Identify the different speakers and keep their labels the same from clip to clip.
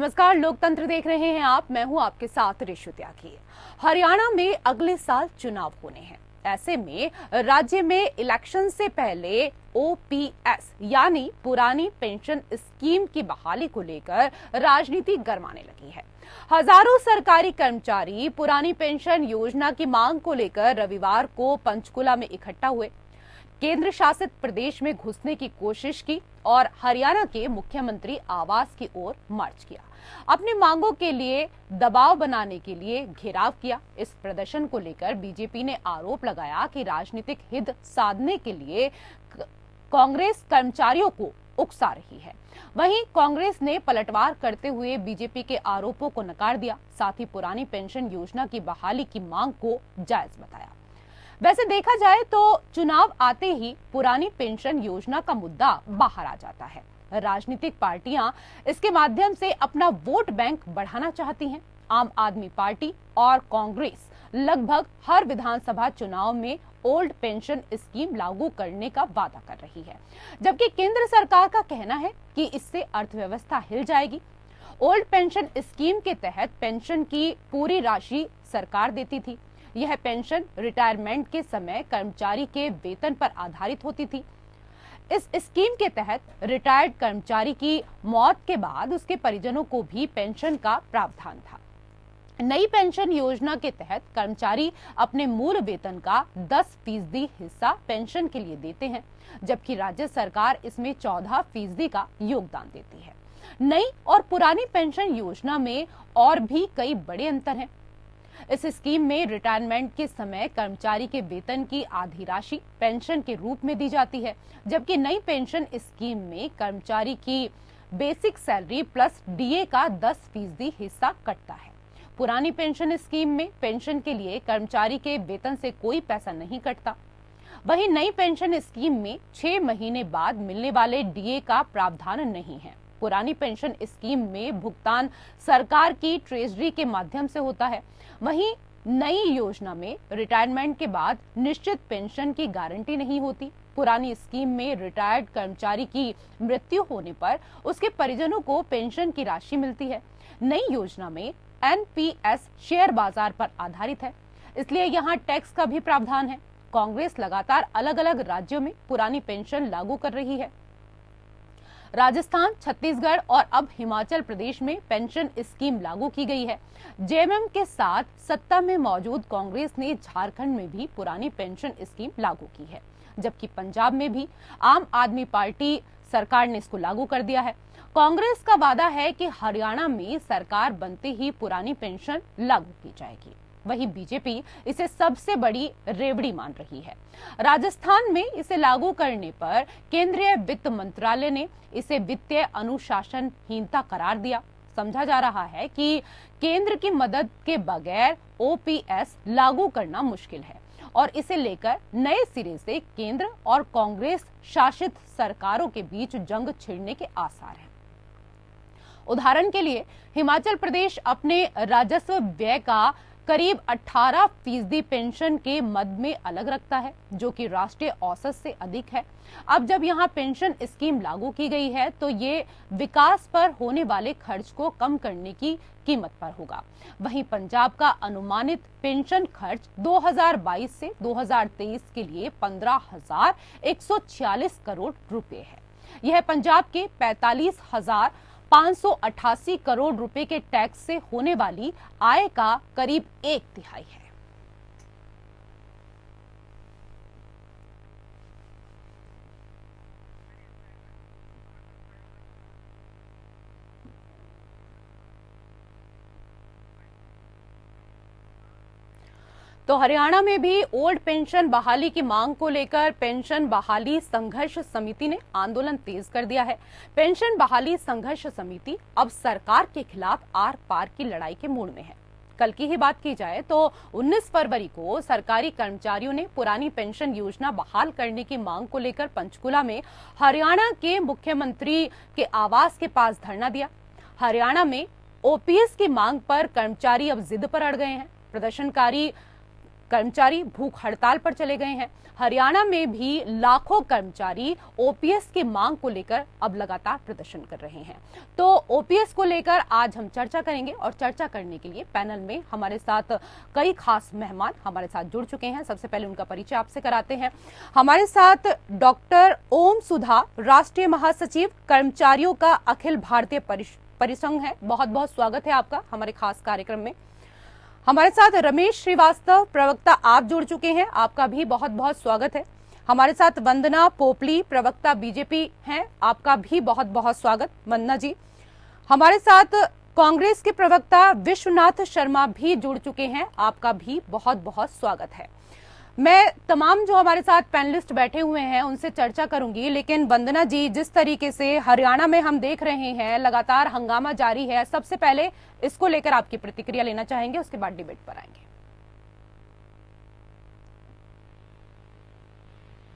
Speaker 1: नमस्कार, लोकतंत्र देख रहे हैं आप। मैं हूं आपके साथ ऋषु त्यागी। हरियाणा में अगले साल चुनाव होने हैं। ऐसे में राज्य में इलेक्शन से पहले ओपीएस यानी पुरानी पेंशन स्कीम की बहाली को लेकर राजनीति गरमाने लगी है। हजारों सरकारी कर्मचारी पुरानी पेंशन योजना की मांग को लेकर रविवार को पंचकुला में इकट्ठा हुए, केंद्र शासित प्रदेश में घुसने की कोशिश की और हरियाणा के मुख्यमंत्री आवास की ओर मार्च किया। अपनी मांगों के लिए दबाव बनाने के लिए घेराव किया। इस प्रदर्शन को लेकर बीजेपी ने आरोप लगाया कि राजनीतिक हित साधने के लिए कांग्रेस कर्मचारियों को उकसा रही है। वहीं कांग्रेस ने पलटवार करते हुए बीजेपी के आरोपों को नकार दिया। साथ ही पुरानी पेंशन योजना की बहाली की मांग को जायज बताया। वैसे देखा जाए तो चुनाव आते ही पुरानी पेंशन योजना का मुद्दा बाहर आ जाता है। राजनीतिक पार्टियां इसके माध्यम से अपना वोट बैंक बढ़ाना चाहती हैं। आम आदमी पार्टी और कांग्रेस लगभग हर विधानसभा चुनाव में ओल्ड पेंशन स्कीम लागू करने का वादा कर रही है, जबकि केंद्र सरकार का कहना है कि इससे अर्थव्यवस्था हिल जाएगी। ओल्ड पेंशन स्कीम के तहत पेंशन की पूरी राशि सरकार देती थी। यह पेंशन रिटायरमेंट के समय कर्मचारी के वेतन पर आधारित होती थी। इस स्कीम के तहत रिटायर्ड कर्मचारी की मौत के बाद उसके परिजनों को भी पेंशन का प्रावधान था। नई पेंशन योजना के तहत कर्मचारी अपने मूल वेतन का 10% हिस्सा पेंशन के लिए देते हैं, जबकि राज्य सरकार इसमें 14% का योगदान देती है। नई और पुरानी पेंशन योजना में और भी कई बड़े अंतर हैं। इस स्कीम में रिटायरमेंट के समय कर्मचारी के वेतन की आधी राशि पेंशन के रूप में दी जाती है, जबकि नई पेंशन स्कीम में कर्मचारी की बेसिक सैलरी प्लस डीए का 10% हिस्सा कटता है। पुरानी पेंशन स्कीम में पेंशन के लिए कर्मचारी के वेतन से कोई पैसा नहीं कटता। वहीं नई पेंशन स्कीम में 6 महीने बाद मिलने वाले डीए का प्रावधान नहीं है। पुरानी पेंशन स्कीम में भुगतान सरकार की ट्रेजरी के माध्यम से होता है। वहीं नई योजना में रिटायरमेंट के बाद निश्चित पेंशन की गारंटी नहीं होती। पुरानी स्कीम में रिटायर्ड कर्मचारी की मृत्यु होने पर उसके परिजनों को पेंशन की राशि मिलती है। नई योजना में एनपीएस शेयर बाजार पर आधारित है, इसलिए यहाँ टैक्स का भी प्रावधान है। कांग्रेस लगातार अलग अलग राज्यों में पुरानी पेंशन लागू कर रही है। राजस्थान, छत्तीसगढ़ और अब हिमाचल प्रदेश में पेंशन स्कीम लागू की गई है। जेएमएम के साथ सत्ता में मौजूद कांग्रेस ने झारखंड में भी पुरानी पेंशन स्कीम लागू की है, जबकि पंजाब में भी आम आदमी पार्टी सरकार ने इसको लागू कर दिया है। कांग्रेस का वादा है कि हरियाणा में सरकार बनते ही पुरानी पेंशन लागू की जाएगी। वहीं बीजेपी इसे सबसे बड़ी रेवड़ी मान रही है। राजस्थान में इसे लागू करने पर केंद्रीय वित्त मंत्रालय ने इसे वित्तीय अनुशासनहीनता करार दिया। समझा जा रहा है कि केंद्र की मदद के बगैर ओपीएस लागू करना मुश्किल है और इसे लेकर नए सिरे से केंद्र और कांग्रेस शासित सरकारों के बीच जंग छिड़ने के आसार हैं। उदाहरण के लिए हिमाचल प्रदेश अपने राजस्व व्यय का करीब 18% पेंशन के मद में अलग रखता है, जो कि राष्ट्रीय औसत से अधिक है। अब जब यहाँ पेंशन स्कीम लागू की गई है तो ये विकास पर होने वाले खर्च को कम करने की कीमत पर होगा। वहीं पंजाब का अनुमानित पेंशन खर्च 2022 से 2023 के लिए 15,146 करोड़ रुपए है। यह पंजाब के 45,588 करोड़ रुपए के टैक्स से होने वाली आय का करीब 1/3 है। तो हरियाणा में भी ओल्ड पेंशन बहाली की मांग को लेकर पेंशन बहाली संघर्ष समिति ने आंदोलन तेज कर दिया है। पेंशन बहाली संघर्ष समिति अब सरकार के खिलाफ आर पार की लड़ाई के मूड में है। कल की ही बात की जाए तो 19 फरवरी को सरकारी कर्मचारियों ने पुरानी पेंशन योजना बहाल करने की मांग को लेकर पंचकुला में हरियाणा के मुख्यमंत्री के आवास के पास धरना दिया। हरियाणा में ओपीएस की मांग पर कर्मचारी अब जिद पर अड़ गए हैं। प्रदर्शनकारी कर्मचारी भूख हड़ताल पर चले गए हैं। हरियाणा में भी लाखों कर्मचारी ओपीएस की मांग को लेकर अब लगातार प्रदर्शन कर रहे हैं। तो ओपीएस को लेकर आज हम चर्चा करेंगे और चर्चा करने के लिए पैनल में हमारे साथ कई खास मेहमान हमारे साथ जुड़ चुके हैं। सबसे पहले उनका परिचय आपसे कराते हैं। हमारे साथ डॉक्टर ओम सुधा, राष्ट्रीय महासचिव कर्मचारियों का अखिल भारतीय परिसंघ है। बहुत बहुत स्वागत है आपका हमारे खास कार्यक्रम में। हमारे साथ रमेश श्रीवास्तव, प्रवक्ता, आप जुड़ चुके हैं, आपका भी बहुत बहुत स्वागत है। हमारे साथ वंदना पोपली, प्रवक्ता बीजेपी हैं, आपका भी बहुत बहुत स्वागत वंदना जी। हमारे साथ कांग्रेस के प्रवक्ता विश्वनाथ शर्मा भी जुड़ चुके हैं, आपका भी बहुत बहुत स्वागत है। मैं तमाम जो हमारे साथ पैनलिस्ट बैठे हुए हैं उनसे चर्चा करूंगी, लेकिन वंदना जी, जिस तरीके से हरियाणा में हम देख रहे हैं लगातार हंगामा जारी है, सबसे पहले इसको लेकर आपकी प्रतिक्रिया लेना चाहेंगे, उसके बाद डिबेट पर आएंगे।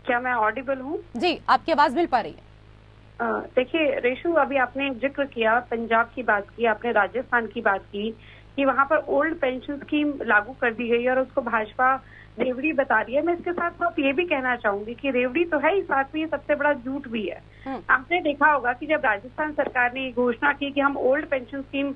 Speaker 2: क्या मैं ऑडिबल हूँ?
Speaker 1: जी, आपकी आवाज मिल पा रही है।
Speaker 2: देखिए रेशु, अभी आपने जिक्र किया, पंजाब की बात की, आपने राजस्थान की बात की कि वहाँ पर ओल्ड पेंशन स्कीम लागू कर दी गई और उसको भाजपा रेवड़ी बता रही है। मैं इसके साथ साथ ये भी कहना चाहूंगी कि रेवड़ी तो है ही, साथ में ये सबसे बड़ा झूठ भी है। आपने देखा होगा कि जब राजस्थान सरकार ने घोषणा की कि हम ओल्ड पेंशन स्कीम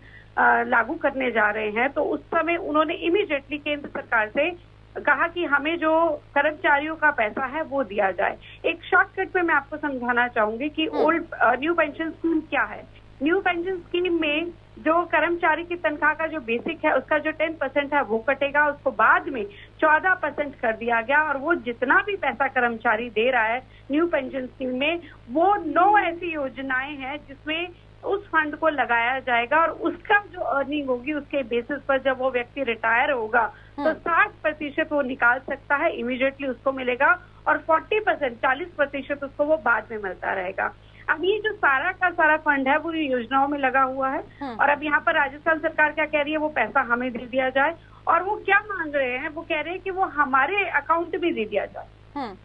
Speaker 2: लागू करने जा रहे हैं, तो उस समय उन्होंने इमीडिएटली केंद्र सरकार से कहा कि हमें जो कर्मचारियों का पैसा है वो दिया जाए। एक शॉर्टकट में मैं आपको समझाना चाहूंगी कि न्यू पेंशन स्कीम क्या है। न्यू पेंशन स्कीम में जो कर्मचारी की तनख्वाह का जो बेसिक है उसका जो 10% है वो कटेगा, उसको बाद में 14% कर दिया गया, और वो जितना भी पैसा कर्मचारी दे रहा है न्यू पेंशन स्कीम में, वो 9 ऐसी योजनाएं हैं जिसमें उस फंड को लगाया जाएगा और उसका जो अर्निंग होगी उसके बेसिस पर जब वो व्यक्ति रिटायर होगा तो 60% वो निकाल सकता है, इमीडिएटली उसको मिलेगा, और 40% उसको वो बाद में मिलता रहेगा। अब ये जो सारा का सारा फंड है वो योजनाओं में लगा हुआ है, और अब यहाँ पर राजस्थान सरकार क्या कह रही है, वो पैसा हमें दे दिया जाए। और वो क्या मांग रहे हैं, वो कह रहे हैं कि वो हमारे अकाउंट में दे दिया जाए।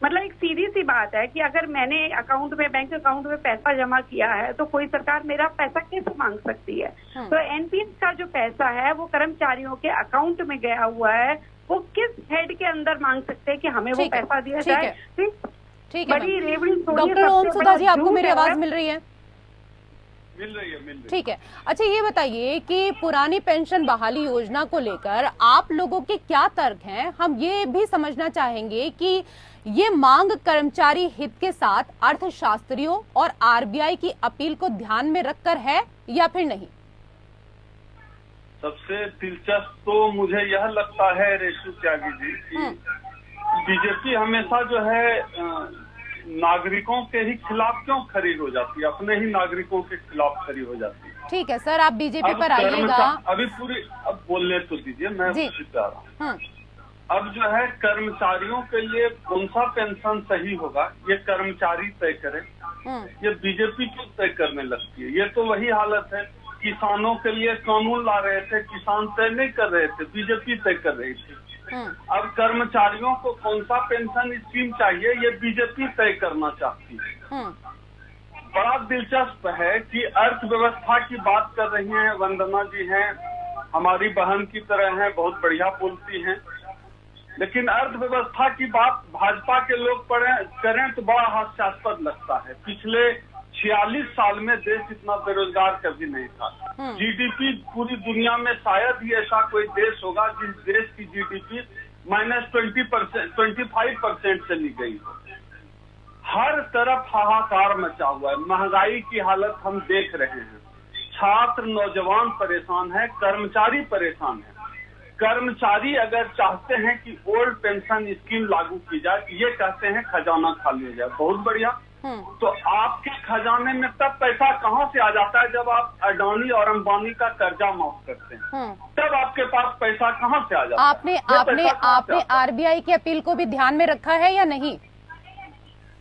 Speaker 2: मतलब एक सीधी सी बात है कि अगर मैंने अकाउंट में, बैंक अकाउंट में पैसा जमा किया है तो कोई सरकार मेरा पैसा कैसे मांग सकती है। तो एनपीएस का जो पैसा है वो कर्मचारियों के अकाउंट में गया हुआ है, वो किस हेड के अंदर मांग सकते हैं कि हमें वो पैसा दिया जाए।
Speaker 1: ठीक है,
Speaker 2: बड़ी रेवड़ी।
Speaker 1: डॉक्टर ओम सुधा जी, आपको मेरी आवाज मिल रही है?
Speaker 3: मिल रही है।
Speaker 1: ठीक है। अच्छा, ये बताइए कि पुरानी पेंशन बहाली योजना को लेकर आप लोगों के क्या तर्क हैं? हम ये भी समझना चाहेंगे कि ये मांग कर्मचारी हित के साथ अर्थशास्त्रियों और आरबीआई की अपील को ध्यान में रखकर है या फिर नहीं?
Speaker 3: सबसे दिलचस्प तो मुझे यह लगता है रेशु त्यागी जी कि बीजेपी हमेशा जो है नागरिकों के ही खिलाफ क्यों खड़ी हो जाती है, अपने ही नागरिकों के खिलाफ खड़ी हो जाती है।
Speaker 1: ठीक है सर, आप बीजेपी पर आइएगा।
Speaker 3: अभी पूरी अब बोलने तो दीजिए, मैं बता रहा हूँ। अब जो है कर्मचारियों के लिए कौन सा पेंशन सही होगा ये कर्मचारी तय करे, ये बीजेपी क्यों तय करने लगती है। ये तो वही हालत है, किसानों के लिए कानून ला रहे थे, किसान तय नहीं कर रहे थे, बीजेपी तय कर रही थी। अब कर्मचारियों को कौन सा पेंशन स्कीम चाहिए ये बीजेपी तय करना चाहती है। बड़ा दिलचस्प है कि अर्थव्यवस्था की बात कर रही हैं वंदना जी, हैं हमारी बहन की तरह हैं, बहुत बढ़िया बोलती हैं, लेकिन अर्थव्यवस्था की बात भाजपा के लोग करें तो बड़ा हास्यास्पद लगता है। पिछले 46 साल में देश इतना बेरोजगार कभी नहीं था। जीडीपी पूरी दुनिया में शायद ही ऐसा कोई देश होगा जिस देश की जीडीपी -20%, 25% चली गई हो। हर तरफ हाहाकार मचा हुआ है, महंगाई की हालत हम देख रहे हैं, छात्र नौजवान परेशान है, कर्मचारी परेशान है। कर्मचारी अगर चाहते हैं कि ओल्ड पेंशन स्कीम लागू की जाए, ये कहते हैं खजाना खाली हो जाए, बहुत बढ़िया। तो आपके खजाने में तब पैसा कहाँ से आ जाता है जब आप अडानी और अंबानी का कर्जा माफ करते हैं, तब आपके पास पैसा कहाँ से आ जाता है।
Speaker 1: आपने आरबीआई की अपील को भी ध्यान में रखा है या नहीं?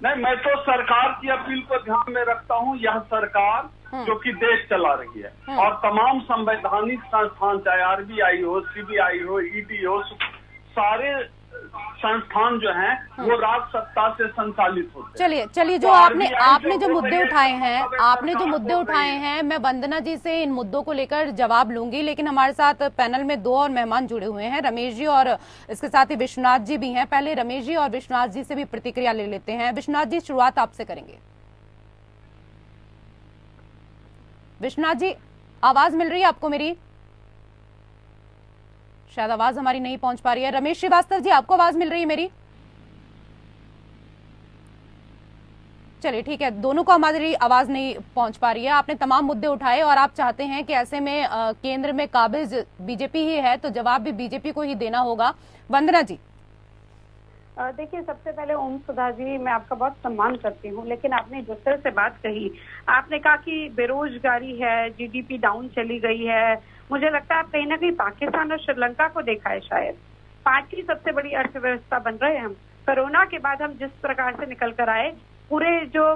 Speaker 3: नहीं, मैं तो सरकार की अपील को ध्यान में रखता हूँ। यह सरकार जो कि देश चला रही है और तमाम संवैधानिक संस्थान, चाहे आरबीआई हो, सीबीआई हो, ईडी हो, सारे संस्थान जो हैं वो राज सत्ता से संचालित होते हैं।
Speaker 1: चलिए जो आपने जो मुद्दे उठाए हैं मैं वंदना जी से इन मुद्दों को लेकर जवाब लूंगी, लेकिन हमारे साथ पैनल में 2 और मेहमान जुड़े हुए हैं, रमेश जी और इसके साथ ही विश्वनाथ जी भी हैं। पहले रमेश जी और विश्वनाथ जी से भी प्रतिक्रिया ले लेते हैं। विश्वनाथ जी, शुरुआत आपसे करेंगे। विश्वनाथ जी, आवाज मिल रही है आपको मेरी? शायद आवाज हमारी नहीं पहुंच पा रही है। रमेश श्रीवास्तव जी, आपको आवाज मिल रही है मेरी? चलिए ठीक है, दोनों को हमारी आवाज नहीं पहुंच पा रही है। आपने तमाम मुद्दे उठाए और आप चाहते हैं कि ऐसे में केंद्र में काबिज बीजेपी ही है तो जवाब भी बीजेपी को ही देना होगा। वंदना जी।
Speaker 2: देखिए, सबसे पहले ओम सुधा जी, मैं आपका बहुत सम्मान करती हूँ, लेकिन आपने जिस तरह से बात कही, आपने कहा कि बेरोजगारी है, जीडीपी डाउन चली गई है। मुझे लगता है आप कहीं ना कहीं पाकिस्तान और श्रीलंका को देखा है शायद। 5वीं सबसे बड़ी अर्थव्यवस्था बन रहे हैं हम। कोरोना के बाद हम जिस प्रकार से निकल कर आए, पूरे जो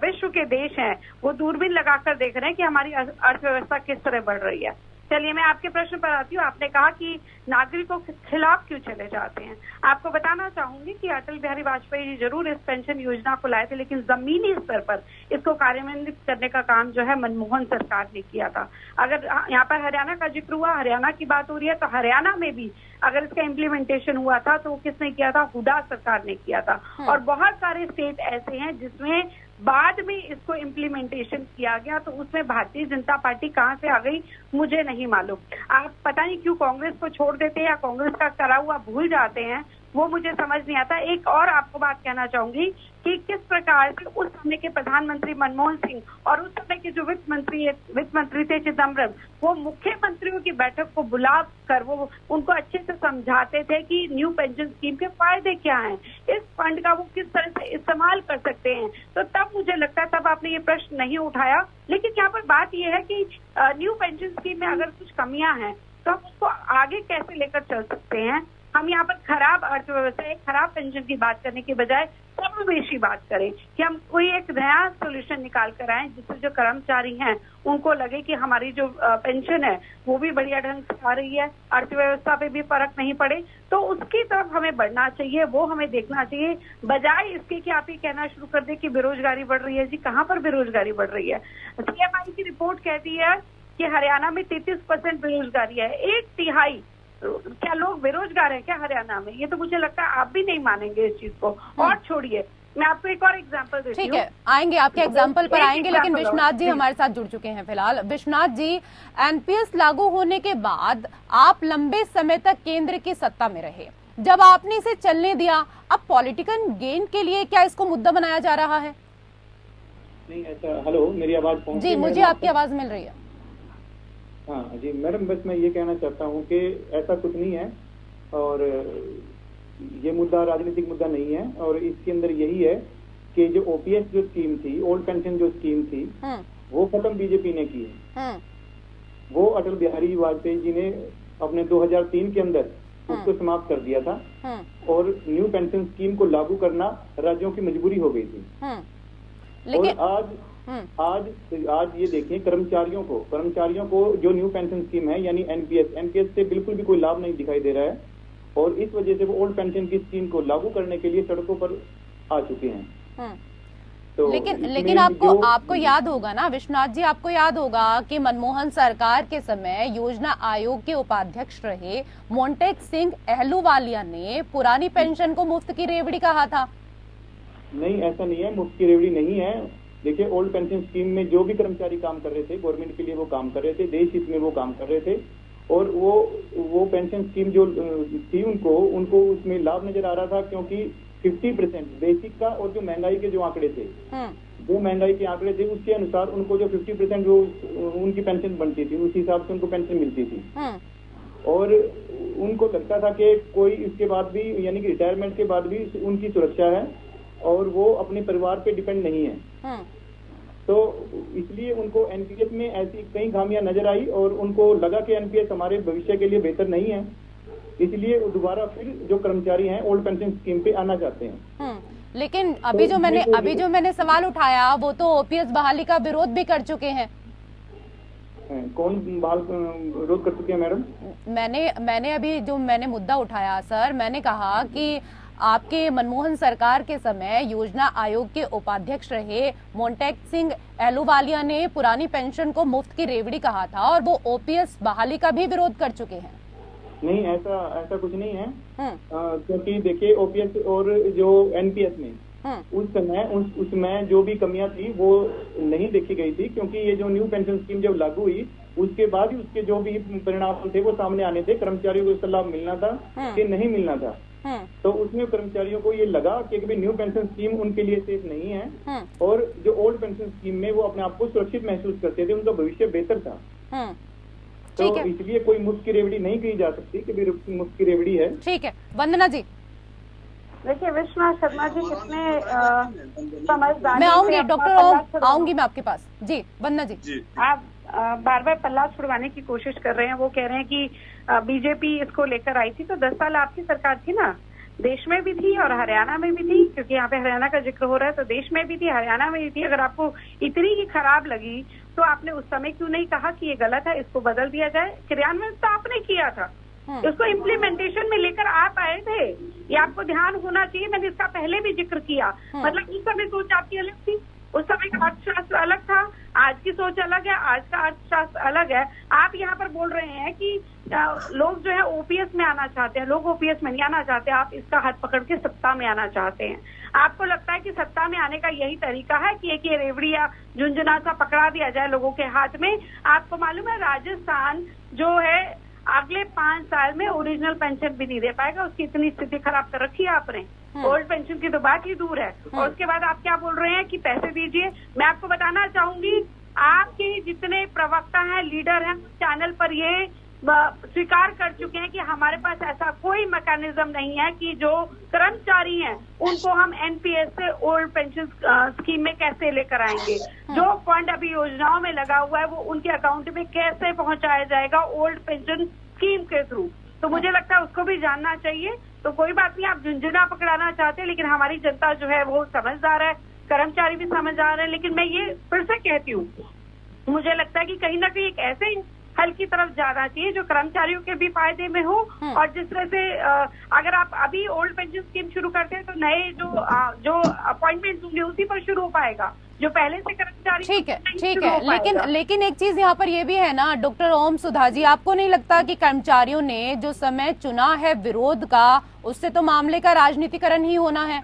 Speaker 2: विश्व के देश हैं वो दूरबीन लगाकर देख रहे हैं कि हमारी अर्थव्यवस्था किस तरह बढ़ रही है। चलिए, मैं आपके प्रश्न पर आती हूँ। आपने कहा कि नागरिकों के खिलाफ क्यों चले जाते हैं। आपको बताना चाहूंगी कि अटल बिहारी वाजपेयी जी जरूर इस पेंशन योजना को लाए थे, लेकिन जमीनी स्तर पर इसको कार्यान्वित करने का काम जो है मनमोहन सरकार ने किया था। अगर यहाँ पर हरियाणा का जिक्र हुआ, हरियाणा की बात हो रही है, तो हरियाणा में भी अगर इसका इम्प्लीमेंटेशन हुआ था तो किसने किया था? हुडा सरकार ने किया था। और बहुत सारे स्टेट ऐसे हैं जिसमें बाद में इसको इम्प्लीमेंटेशन किया गया, तो उसमें भारतीय जनता पार्टी कहां से आ गई मुझे नहीं मालूम। आप पता नहीं क्यों कांग्रेस को छोड़ देते हैं या कांग्रेस का करा हुआ भूल जाते हैं, वो मुझे समझ नहीं आता। एक और आपको बात कहना चाहूंगी कि किस प्रकार से उस समय के प्रधानमंत्री मनमोहन सिंह और उस समय के जो वित्त मंत्री थे चिदम्बरम, वो मुख्यमंत्रियों की बैठक को बुला कर वो उनको अच्छे से समझाते थे कि न्यू पेंशन स्कीम के फायदे क्या हैं, इस फंड का वो किस तरह से इस्तेमाल कर सकते हैं। तो तब मुझे लगता है तब आपने ये प्रश्न नहीं उठाया। लेकिन यहाँ पर बात ये है कि न्यू पेंशन स्कीम में अगर कुछ कमियां हैं तो हम उसको आगे कैसे लेकर चल सकते हैं। हम यहाँ पर खराब अर्थव्यवस्था, खराब पेंशन की बात करने के बजाय समावेशी बात करें कि हम कोई एक नया सोल्यूशन निकाल कर आए जिससे जो कर्मचारी हैं उनको लगे कि हमारी जो पेंशन है वो भी बढ़िया ढंग से आ रही है, अर्थव्यवस्था पे भी फर्क नहीं पड़े। तो उसकी तरफ हमें बढ़ना चाहिए, वो हमें देखना चाहिए, बजाय इसके कि आप ये कहना शुरू कर दे कि बेरोजगारी बढ़ रही है। जी, कहाँ पर बेरोजगारी बढ़ रही है? CMI की रिपोर्ट कहती है कि हरियाणा में 33% बेरोजगारी है। 1/3 क्या लोग बेरोजगार हैं क्या हरियाणा में? ये तो मुझे लगता है आप भी नहीं मानेंगे इस चीज को। और छोड़िए, मैं आपको एक और एग्जांपल देती हूँ।
Speaker 1: ठीक है, आएंगे आपके एग्जांपल पर आएंगे, लेकिन विश्वनाथ जी हमारे साथ जुड़ चुके हैं फिलहाल। विश्वनाथ जी, एनपीएस लागू होने के बाद आप लंबे समय तक केंद्र की सत्ता में रहे, जब आपने इसे चलने दिया, अब पॉलिटिकल गेन के लिए क्या इसको मुद्दा बनाया जा रहा है?
Speaker 4: नहीं ऐसा। हेलो, मेरी आवाज पहुंच रही है?
Speaker 1: जी, मुझे आपकी आवाज मिल रही है।
Speaker 4: हाँ जी मैडम, बस मैं ये कहना चाहता हूँ कि ऐसा कुछ नहीं है और ये मुद्दा राजनीतिक मुद्दा नहीं है। और इसके अंदर यही है कि जो ओपीएस जो स्कीम थी, ओल्ड पेंशन जो स्कीम थी, वो खत्म बीजेपी ने की है। वो अटल बिहारी वाजपेयी जी ने अपने 2003 के अंदर उसको समाप्त कर दिया था और न्यू पेंशन स्कीम को लागू करना राज्यों की मजबूरी हो गई थी।
Speaker 1: लेकिन
Speaker 4: आज ये देखें, कर्मचारियों को जो न्यू पेंशन स्कीम है यानी एनपीएस से बिल्कुल भी कोई लाभ नहीं दिखाई दे रहा है और इस वजह से वो ओल्ड पेंशन की स्कीम को लागू करने के लिए सड़कों पर आ चुके हैं।
Speaker 1: तो लेकिन आपको याद होगा ना विश्वनाथ जी, आपको याद होगा कि मनमोहन सरकार के समय योजना आयोग के उपाध्यक्ष रहे मोंटेक सिंह अहलूवालिया ने पुरानी पेंशन को मुफ्त की रेवड़ी कहा था।
Speaker 4: नहीं, ऐसा नहीं है, मुफ्त की रेवड़ी नहीं है। देखिए, ओल्ड पेंशन स्कीम में जो भी कर्मचारी काम कर रहे थे, गवर्नमेंट के लिए वो काम कर रहे थे, देश हित में वो काम कर रहे थे और वो पेंशन स्कीम जो थी उनको उसमें लाभ नजर आ रहा था, क्योंकि 50% बेसिक का और जो महंगाई के जो आंकड़े थे, वो महंगाई के आंकड़े थे, उसके अनुसार उनको जो 50% जो उनकी पेंशन बनती थी उस हिसाब से उनको पेंशन मिलती थी। और उनको लगता था कि कोई इसके बाद भी यानी कि रिटायरमेंट के बाद भी उनकी सुरक्षा है और वो अपने परिवार पे डिपेंड नहीं है। तो इसलिए उनको एनपीएस में ऐसी कई खामियां नजर आई और उनको लगा कि एनपीएस हमारे भविष्य के लिए बेहतर नहीं है, इसलिए दोबारा फिर जो कर्मचारी हैं ओल्ड पेंशन स्कीम पे आना चाहते हैं।
Speaker 1: लेकिन अभी जो मैंने सवाल उठाया वो तो ओपीएस बहाली का विरोध भी कर चुके हैं।
Speaker 4: कौन बहाल विरोध कर चुके हैं मैडम?
Speaker 1: मैंने अभी जो मैंने मुद्दा उठाया सर, मैंने कहा कि आपके मनमोहन सरकार के समय योजना आयोग के उपाध्यक्ष रहे मोंटेक सिंह एलूवालिया ने पुरानी पेंशन को मुफ्त की रेवड़ी कहा था और वो ओपीएस बहाली का भी विरोध कर चुके हैं।
Speaker 4: नहीं, ऐसा कुछ नहीं है, क्योंकि देखिए ओपीएस और जो एनपीएस में उसमें जो भी कमियां थी वो नहीं देखी गई थी, क्योंकि ये जो न्यू पेंशन स्कीम जब लागू हुई उसके बाद ही उसके जो भी परिणाम थे वो सामने आने थे। कर्मचारियों को इसका लाभ मिलना था कि नहीं मिलना था, तो उसमें कर्मचारियों को ये लगा कि न्यू पेंशन स्कीम उनके लिए सेफ नहीं है और जो ओल्ड पेंशन स्कीम में वो अपने आप को सुरक्षित महसूस करते थे, उनका भविष्य बेहतर था। तो इसलिए कोई मुफ्त की रेवड़ी नहीं कही जा सकती कि मुफ्त की रेवड़ी है।
Speaker 1: ठीक है, वंदना जी।
Speaker 2: देखिए विश्वनाथ शर्मा जी कितने समझदार।
Speaker 1: मैं आऊंगी डॉक्टर ओम, आऊंगी मैं आपके पास। जी वंदना जी,
Speaker 2: आप बार बार पल्ला छुड़वाने की कोशिश कर रहे हैं। वो कह रहे हैं कि बीजेपी इसको लेकर आई थी, तो 10 साल आपकी सरकार थी ना, देश में भी थी और हरियाणा में भी थी, क्योंकि यहाँ पे हरियाणा का जिक्र हो रहा है, तो देश में भी थी, हरियाणा में भी थी। अगर आपको इतनी ही खराब लगी तो आपने उस समय क्यों नहीं कहा कि ये गलत है, इसको बदल दिया जाए? क्रियान्वयन तो आपने किया था, उसको इम्प्लीमेंटेशन में लेकर आप आए थे, ये आपको ध्यान होना चाहिए। मैंने इसका पहले भी जिक्र किया, मतलब उस समय सोच आपकी अलग थी, उस समय का अर्थशास्त्र अलग था, आज की सोच अलग है, आज का अर्थशास्त्र अलग है। आप यहाँ पर बोल रहे हैं कि लोग जो है ओपीएस में आना चाहते हैं, लोग ओपीएस में नहीं आना चाहते, आप इसका हाथ पकड़ के सत्ता में आना चाहते हैं। आपको लगता है कि सत्ता में आने का यही तरीका है कि एक ये रेवड़ी या झुंझुना सा पकड़ा दिया जाए लोगों के हाथ में? आपको मालूम है राजस्थान जो है अगले 5 साल में ओरिजिनल पेंशन भी नहीं दे पाएगा, उसकी इतनी स्थिति खराब कर रखी है आपने। ओल्ड पेंशन की तो बात ही दूर है, और उसके बाद आप क्या बोल रहे हैं कि पैसे दीजिए। मैं आपको बताना चाहूंगी, आपके जितने प्रवक्ता हैं, लीडर हैं, चैनल पर ये स्वीकार कर चुके हैं कि हमारे पास ऐसा कोई मैकेनिज्म नहीं है कि जो कर्मचारी हैं उनको हम एनपीएस से ओल्ड पेंशन स्कीम में कैसे लेकर आएंगे। जो फंड अभी योजनाओं में लगा हुआ है वो उनके अकाउंट में कैसे पहुंचाया जाएगा ओल्ड पेंशन स्कीम के थ्रू, तो मुझे लगता है उसको भी जानना चाहिए। तो कोई बात नहीं, आप झुंझुना पकड़ाना चाहते हैं, लेकिन हमारी जनता जो है वो समझदार है, कर्मचारी भी समझदार है। लेकिन मैं ये फिर से कहती हूँ, मुझे लगता है कि कहीं ना कहीं एक ऐसे हल की तरफ जाना चाहिए जो कर्मचारियों के भी फायदे में हो, और जिस तरह से अगर आप अभी ओल्ड पेंशन स्कीम शुरू करते हैं तो नए जो अपॉइंटमेंट होंगे उसी पर शुरू हो पाएगा, जो पहले से कर्मचारी। ठीक
Speaker 1: है, लेकिन एक चीज यहाँ पर ये भी है ना डॉक्टर ओम सुधा जी, आपको नहीं लगता कि कर्मचारियों ने जो समय चुना है विरोध का, उससे तो मामले का राजनीतिकरण ही होना है?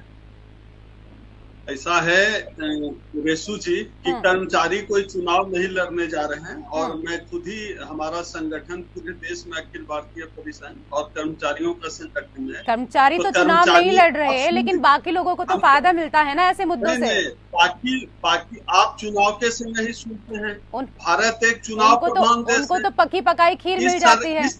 Speaker 3: ऐसा है रेशु जी कि कर्मचारी कोई चुनाव नहीं लड़ने जा रहे हैं, और मैं खुद ही, हमारा संगठन पूरे देश में अखिल भारतीय परिसंघ और कर्मचारियों का संगठन है।
Speaker 1: कर्मचारी तो चुनाव नहीं लड़ रहे हैं, लेकिन बाकी लोगों को तो फायदा मिलता है ना ऐसे मुद्दों से।
Speaker 3: बाकी आप चुनाव के समय ही सुनते हैं, भारत एक चुनाव प्रधान देश है,
Speaker 1: उनको तो पकी पकाई खीर मिल जाती है।
Speaker 3: इस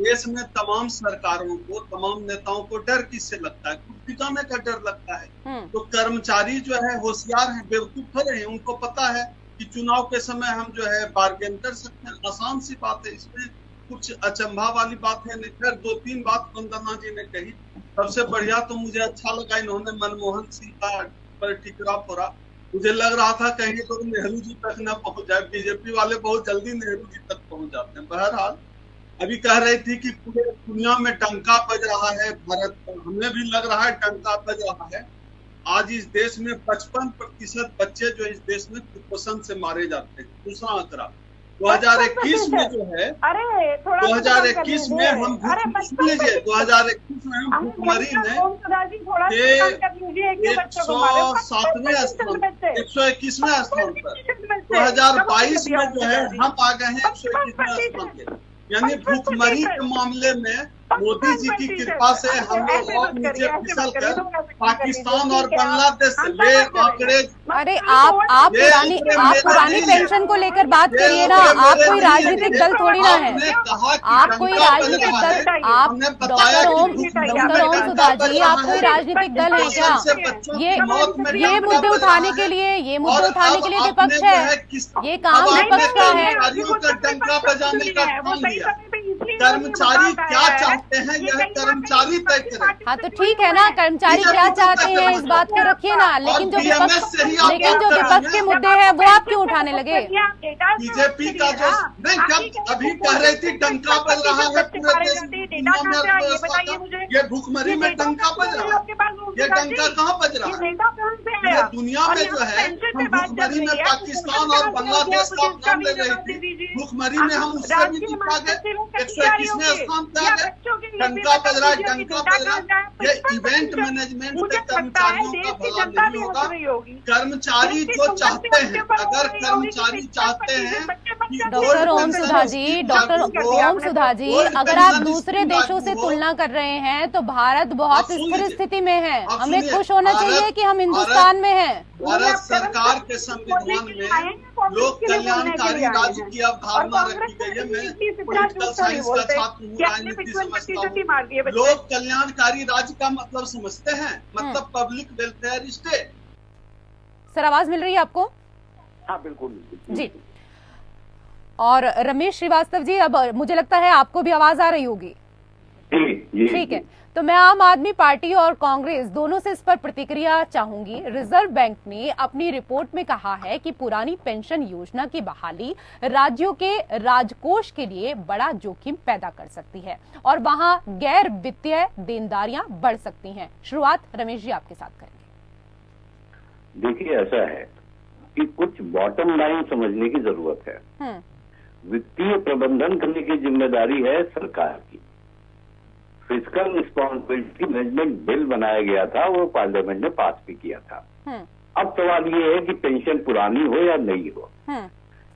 Speaker 3: देश में तमाम सरकारों को, तमाम नेताओं को डर किससे लगता है? खुद टिकाने का डर लगता है। तो कर्मचारी जो है होशियार है, बेवकूफ थोड़े हैं, उनको पता है कि चुनाव के समय हम जो है बार्गेन कर सकते हैं। आसान सी बात है, इसमें कुछ अचंभा वाली बात है नहीं। फिर 2-3 बात वंदना जी ने कही, सबसे बढ़िया तो मुझे अच्छा लगा इन्होंने मनमोहन सिंह का पर टिकरा फोड़ा। मुझे लग रहा था कहीं तो नेहरू जी तक न पहुंच जाए, बीजेपी वाले बहुत जल्दी नेहरू जी तक पहुंच जाते हैं। बहरहाल अभी कह रही थी कि पूरे दुनिया में डंका बज रहा है, भारत हमें भी लग रहा है डंका बज रहा है। आज इस देश में 55% बच्चे जो इस देश में कुपोषण से मारे जाते हैं। दूसरा आंकड़ा 2021 में जो है, 2021 में हम सुन लीजिए, 2021 में हम भूखमरी में 107वें स्थान, 121वें स्थान पर, 2022 में जो है हम आ गए हैं 121वें स्थान पे। यानी भूखमरी के मामले में मोदी जी की कृपा से हम लोग और नीचे फिसल कर पाकिस्तान और बांग्लादेश से ले आंकड़े।
Speaker 1: अरे आप पुरानी पेंशन को लेकर बात करिए ना, आप कोई राजनीतिक दल थोड़ी ना है, आप कोई राजनीतिक दल, आप डॉक्टर ओम सुधा जी, आप कोई राजनीतिक दल है क्या? ये मुद्दे उठाने के लिए विपक्ष है, ये काम विपक्ष का है।
Speaker 5: कर्मचारी क्या चाहते हैं यह कर्मचारी तय करें।
Speaker 1: हाँ तो ठीक है ना, कर्मचारी क्या चाहते हैं इस बात को रखिए ना, लेकिन जो विपक्ष के मुद्दे हैं वो आप क्यों उठाने लगे?
Speaker 5: बीजेपी का जो नहीं, जब अभी कह रही थी डंका बज रहा है पूरे देश दुनिया में अर्थव्यवस्था का, ये भुखमरी में डंका बज रहा है, ये डंका कहाँ बज रहा है? ये दुनिया में जो है, हम भुखमरी में पाकिस्तान और बांग्लादेश का नाम ले रही थी, भुखमरी में हम उससे भी जीता गए, 121वें स्थान पे आ गए। डंका बज रहा है, डंका बज रहा है। ये इवेंट मैनेजमेंट से कर्मचारियों का भला नहीं होगा। कर्मचारी जो चाहते हैं, अगर कर्मचारी चाहते हैं
Speaker 1: डॉक्टर ओम सुधा जी, डॉक्टर ओम सुधा जी, अगर आप दूसरे देशों से तुलना कर रहे हैं तो भारत बहुत स्थिर स्थिति में है, हमें खुश होना चाहिए कि हम हिंदुस्तान में हैं।
Speaker 5: भारत सरकार के संविधान में लोक कल्याणकारी राज्य की अवधारणा रखी गई है। मैं पॉलिटिकल साइंस का छात्र हूँ, राजनीति समझता हूँ। लोक कल्याणकारी राज्य का मतलब समझते हैं, मतलब पब्लिक वेलफेयर स्टेट।
Speaker 1: सर आवाज मिल रही है आपको?
Speaker 6: हाँ बिल्कुल
Speaker 1: जी। और रमेश श्रीवास्तव जी, अब मुझे लगता है आपको भी आवाज आ रही होगी। ठीक है, तो मैं आम आदमी पार्टी और कांग्रेस दोनों से इस पर प्रतिक्रिया चाहूंगी। रिजर्व बैंक ने अपनी रिपोर्ट में कहा है कि पुरानी पेंशन योजना की बहाली राज्यों के राजकोष के लिए बड़ा जोखिम पैदा कर सकती है और वहां गैर वित्तीय देनदारियां बढ़ सकती हैं। शुरुआत रमेश जी आपके साथ करेंगे।
Speaker 6: देखिए, ऐसा है कि कुछ बॉटम लाइन समझने की जरूरत है। वित्तीय प्रबंधन करने की जिम्मेदारी है सरकार की। फिस्कल रिस्पॉन्सिबिलिटी मैनेजमेंट बिल बनाया गया था, वो पार्लियामेंट ने पास भी किया था। अब सवाल ये है कि पेंशन पुरानी हो या नहीं हो,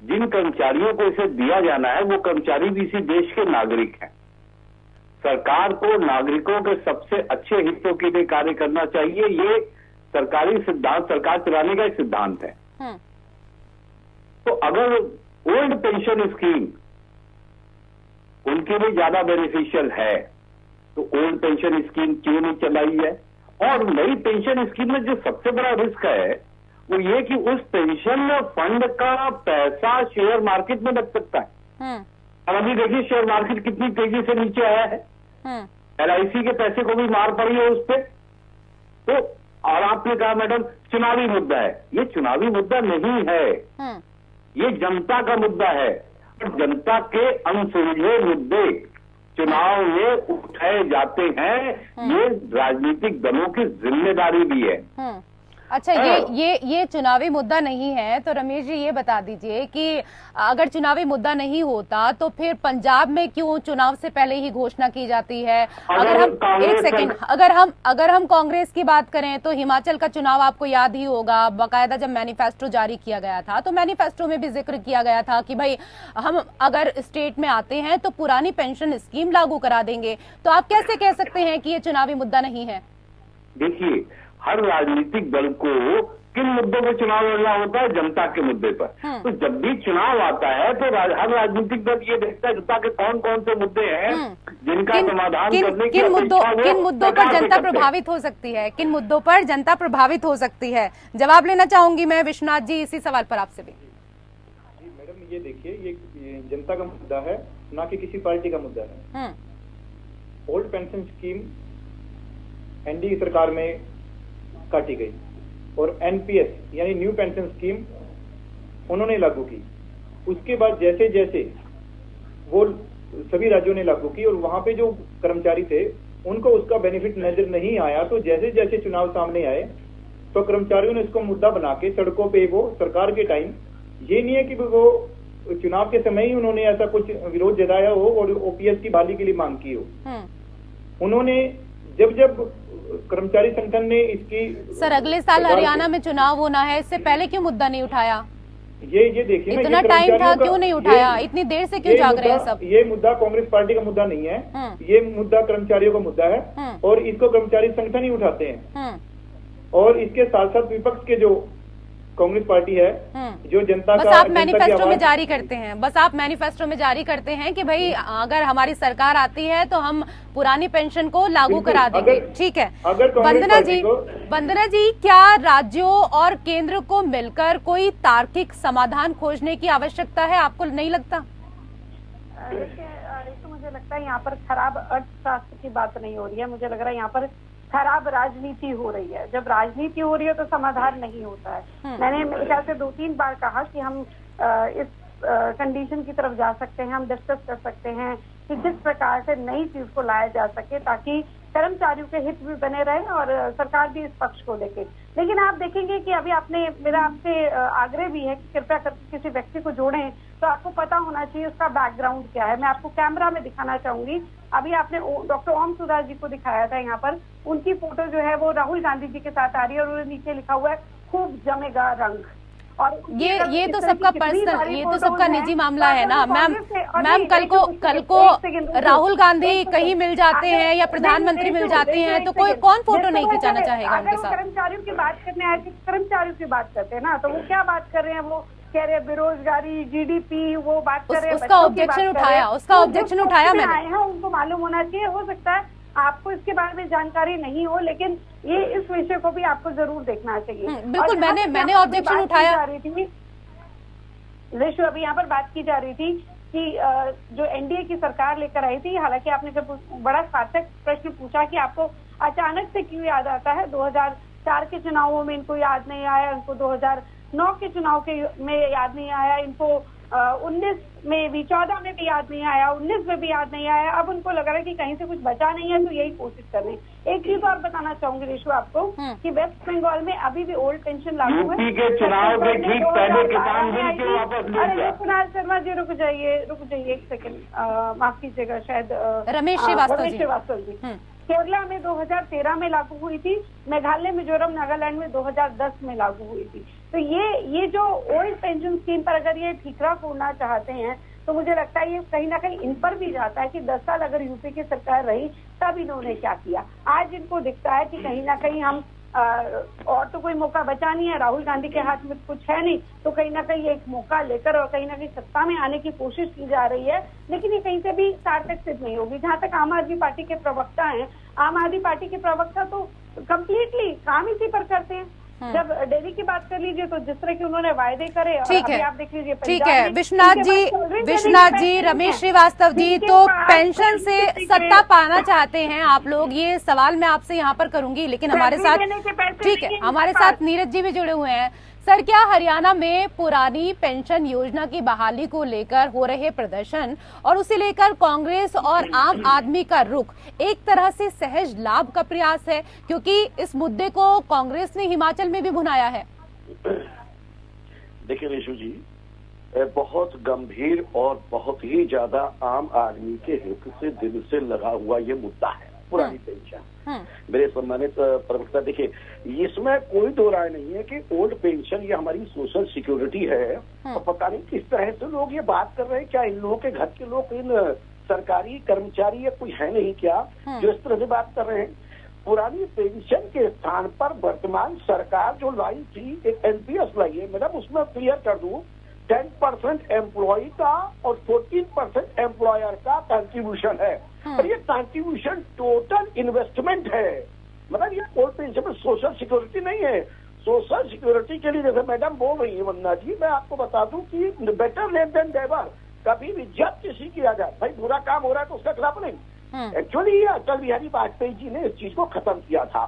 Speaker 6: जिन कर्मचारियों को इसे दिया जाना है वो कर्मचारी भी इसी देश के नागरिक हैं। सरकार को नागरिकों के सबसे अच्छे हितों के लिए कार्य करना चाहिए, ये सरकारी सिद्धांत, सरकार चलाने का एक सिद्धांत है। तो अगर ओल्ड पेंशन स्कीम उनके लिए ज्यादा बेनिफिशियल है तो ओल्ड पेंशन स्कीम क्यों नहीं चलाई है? और नई पेंशन स्कीम में जो सबसे बड़ा रिस्क है वो ये कि उस पेंशन फंड का पैसा शेयर मार्केट में लग सकता है। और अभी देखिए शेयर मार्केट कितनी तेजी से नीचे आया है, LIC के पैसे को भी मार पड़ी है उस पर। तो और आपने कहा मैडम चुनावी मुद्दा है, ये चुनावी मुद्दा नहीं है, ये जनता का मुद्दा है। और जनता के अनसुलझे मुद्दे चुनाव में उठाए जाते हैं, ये राजनीतिक दलों की जिम्मेदारी भी है।
Speaker 1: अच्छा, ये चुनावी मुद्दा नहीं है तो रमेश जी ये बता दीजिए कि अगर चुनावी मुद्दा नहीं होता तो फिर पंजाब में क्यों चुनाव से पहले ही घोषणा की जाती है? अगर हम एक सेकंड, अगर हम कांग्रेस की बात करें तो हिमाचल का चुनाव आपको याद ही होगा, बाकायदा जब मैनिफेस्टो जारी किया गया था तो मैनिफेस्टो में भी जिक्र किया गया था कि भाई हम अगर स्टेट में आते हैं तो पुरानी पेंशन स्कीम लागू करा देंगे। तो आप कैसे कह सकते हैं कि ये चुनावी मुद्दा नहीं है?
Speaker 6: देखिए, हर राजनीतिक दल को किन मुद्दों पर चुनाव लड़ना होता है? जनता के मुद्दे पर। तो जब भी चुनाव आता है तो हर राजनीतिक दल ये देखता है जनता के कौन कौन से मुद्दे हैं जिनका समाधान करने की
Speaker 1: किन मुद्दों पर जनता प्रभावित हो सकती है, किन मुद्दों पर जनता प्रभावित हो सकती है? जवाब लेना चाहूंगी मैं विश्वनाथ जी इसी सवाल पर आपसे भी।
Speaker 4: जी मैडम, ये देखिए, ये जनता का मुद्दा है, ना कि किसी पार्टी का मुद्दा है। ओल्ड पेंशन स्कीम एनडीए सरकार में काटी गई और NPS यानी न्यू पेंशन स्कीम उन्होंने लागू की। उसके बाद जैसे जैसे वो सभी राज्यों ने लागू की और वहां पे जो कर्मचारी थे उनको उसका बेनिफिट नजर नहीं आया, तो जैसे जैसे चुनाव सामने आए तो कर्मचारियों ने इसको मुद्दा बना के सड़कों पे, वो सरकार के टाइम, ये नहीं है कि वो चुनाव के समय ही उन्होंने ऐसा कुछ विरोध जताया हो और OPS की बहाली के लिए मांग की हो। उन्होंने जब कर्मचारी संगठन ने इसकी
Speaker 1: सर अगले साल हरियाणा में चुनाव होना है, इससे पहले क्यों मुद्दा नहीं उठाया?
Speaker 4: ये देखिए,
Speaker 1: इतना टाइम था, क्यों नहीं उठाया? इतनी देर से क्यों जाग रहे हैं सब?
Speaker 4: ये मुद्दा कांग्रेस पार्टी का मुद्दा नहीं है, ये मुद्दा कर्मचारियों का मुद्दा है और इसको कर्मचारी संगठन ही उठाते हैं। और इसके साथ साथ विपक्ष के जो कांग्रेस पार्टी है जो जनता
Speaker 1: बस आप मैनिफेस्टो में जारी करते हैं, बस आप मैनिफेस्टो में जारी करते हैं कि भाई अगर हमारी सरकार आती है तो हम पुरानी पेंशन को लागू करा देंगे। ठीक है, वंदना जी, क्या राज्यों और केंद्र को मिलकर कोई तार्किक समाधान खोजने की आवश्यकता है? आपको नहीं लगता?
Speaker 2: देखिए, मुझे मुझे लगता है यहाँ पर खराब अर्थशास्त्र की बात नहीं हो रही है, मुझे लग रहा है यहाँ पर खराब राजनीति हो रही है। जब राजनीति हो रही है तो समाधान नहीं होता है। मैंने मेरे ख्याल से 2-3 बार कहा कि हम इस कंडीशन की तरफ जा सकते हैं, हम डिस्कस कर सकते हैं कि जिस प्रकार से नई चीज को लाया जा सके ताकि कर्मचारियों के हित भी बने रहे और सरकार भी इस पक्ष को देखे। लेकिन आप देखेंगे कि अभी आपने, मेरा आपसे आग्रह भी है कि कृपया करके किसी व्यक्ति को जोड़ें तो आपको पता होना चाहिए उसका बैकग्राउंड क्या है। मैं आपको कैमरा में दिखाना चाहूंगी, अभी आपने डॉक्टर ओम सुधा जी को दिखाया था यहाँ पर, उनकी फोटो जो है वो राहुल गांधी जी के साथ आ रही है और नीचे लिखा हुआ है खूब जमेगा रंग। और
Speaker 1: ये तो सबका पर्सनल, ये तो सबका निजी मामला है ना मैम। कल को राहुल गांधी कहीं मिल जाते हैं या प्रधानमंत्री मिल जाते हैं तो कोई कौन फोटो नहीं खिंचाना चाहेगा उनके साथ।
Speaker 2: कर्मचारियों की बात करने आए थे, कर्मचारियों की बात करते हैं ना, तो वो क्या बात कर रहे हैं, वो कह रहे हैं बेरोजगारी, जीडीपी, वो बात कर रहे हैं,
Speaker 1: उसका ऑब्जेक्शन उठाया मैंने।
Speaker 2: आए हैं उनको मालूम होना चाहिए। हो सकता है आपको इसके बारे में जानकारी नहीं हो, लेकिन ये इस विषय को भी आपको जरूर देखना चाहिए।
Speaker 1: बिल्कुल, मैंने ऑब्जेक्शन उठाया।
Speaker 2: ऋषु, अभी यहाँ पर बात की जा रही थी कि जो एनडीए की सरकार लेकर आई थी, हालांकि आपने जब बड़ा सार्थक प्रश्न पूछा कि आपको अचानक से क्यों याद आता है, 2004 के चुनावों में इनको याद नहीं आया, इनको 2009 के चुनाव में याद नहीं आया, इनको 19 में भी, 14 में भी याद नहीं आया, 19 में भी याद नहीं आया, अब उनको लग रहा है कि कहीं से कुछ बचा नहीं है तो यही कोशिश कर रहे हैं। एक चीज और बताना चाहूंगी ऋषु आपको कि वेस्ट बंगाल में अभी भी ओल्ड पेंशन लागू है।
Speaker 6: के चुनाव के ठीक पहले किसान बिल के वापस ले
Speaker 2: अरे कुणाल शर्मा जी रुक जाइए एक सेकंड, माफ कीजिएगा, शायद
Speaker 1: रमेश श्रीवास्तव जी।
Speaker 2: केरला में 2013 में लागू हुई थी, मेघालय, मिजोरम, नागालैंड में 2010 में लागू हुई थी। तो ये जो ओल्ड पेंशन स्कीम पर अगर ये ठीकरा फोड़ना चाहते हैं तो मुझे लगता है ये कहीं ना कहीं इन पर भी जाता है कि 10 साल अगर यूपी की सरकार रही तब इन्होंने क्या किया। आज इनको दिखता है कि कहीं ना कहीं हम और तो कोई मौका बचा नहीं है, राहुल गांधी के हाथ में कुछ है नहीं, तो कहीं ना कहीं एक मौका लेकर और कहीं ना कहीं सत्ता में आने की कोशिश की जा रही है, लेकिन ये कहीं से भी सार्थक सिद्ध नहीं होगी। जहां तक आम आदमी पार्टी के प्रवक्ता हैं, आम आदमी पार्टी के प्रवक्ता तो कम्प्लीटली काम इसी पर करते हैं। जब डेली की बात कर लीजिए तो जिस तरह के उन्होंने वायदे करे,
Speaker 1: ठीक है,
Speaker 2: आप देख लीजिए,
Speaker 1: ठीक है विश्वनाथ जी, रमेश श्रीवास्तव जी, तो पेंशन से सत्ता पाना चाहते हैं आप लोग, ये सवाल मैं आपसे यहाँ पर करूंगी, लेकिन हमारे साथ, ठीक है, हमारे साथ नीरज जी भी जुड़े हुए हैं। सर, क्या हरियाणा में पुरानी पेंशन योजना की बहाली को लेकर हो रहे प्रदर्शन और उसे लेकर कांग्रेस और आम आदमी का रुख एक तरह से सहज लाभ का प्रयास है, क्योंकि इस मुद्दे को कांग्रेस ने हिमाचल में भी भुनाया है?
Speaker 7: देखिए ऋषु जी, बहुत गंभीर और बहुत ही ज्यादा आम आदमी के हित से दिल से लगा हुआ ये मुद्दा है, पुरानी पेंशन। मेरे सम्मानित प्रवक्ता, देखिए इसमें कोई दो राय नहीं है कि ओल्ड पेंशन ये हमारी सोशल सिक्योरिटी है, और पता नहीं किस तरह से लोग ये बात कर रहे हैं। क्या इन लोगों के घर के लोग इन सरकारी कर्मचारी या कोई है नहीं क्या जो इस तरह से बात कर रहे हैं? पुरानी पेंशन के स्थान पर वर्तमान सरकार जो लाई थी, एक एनपीएस लाई है मैडम, उसमें क्लियर कर दूं 10% एम्प्लॉय का और 14% एम्प्लॉयर का कंट्रीब्यूशन है, और ये कंट्रीब्यूशन टोटल इन्वेस्टमेंट है। मतलब ये ओल्ड पेंशन में सोशल सिक्योरिटी नहीं है। सोशल सिक्योरिटी के लिए जैसे मैडम बोल रही है वंदना जी, मैं आपको बता दूं कि बेटर लेट देन नेवर, कभी भी जब किसी किया जाए, भाई बुरा काम हो रहा है तो उसका खिलाफ नहीं। एक्चुअली अटल बिहारी वाजपेयी जी ने इस चीज को खत्म किया था।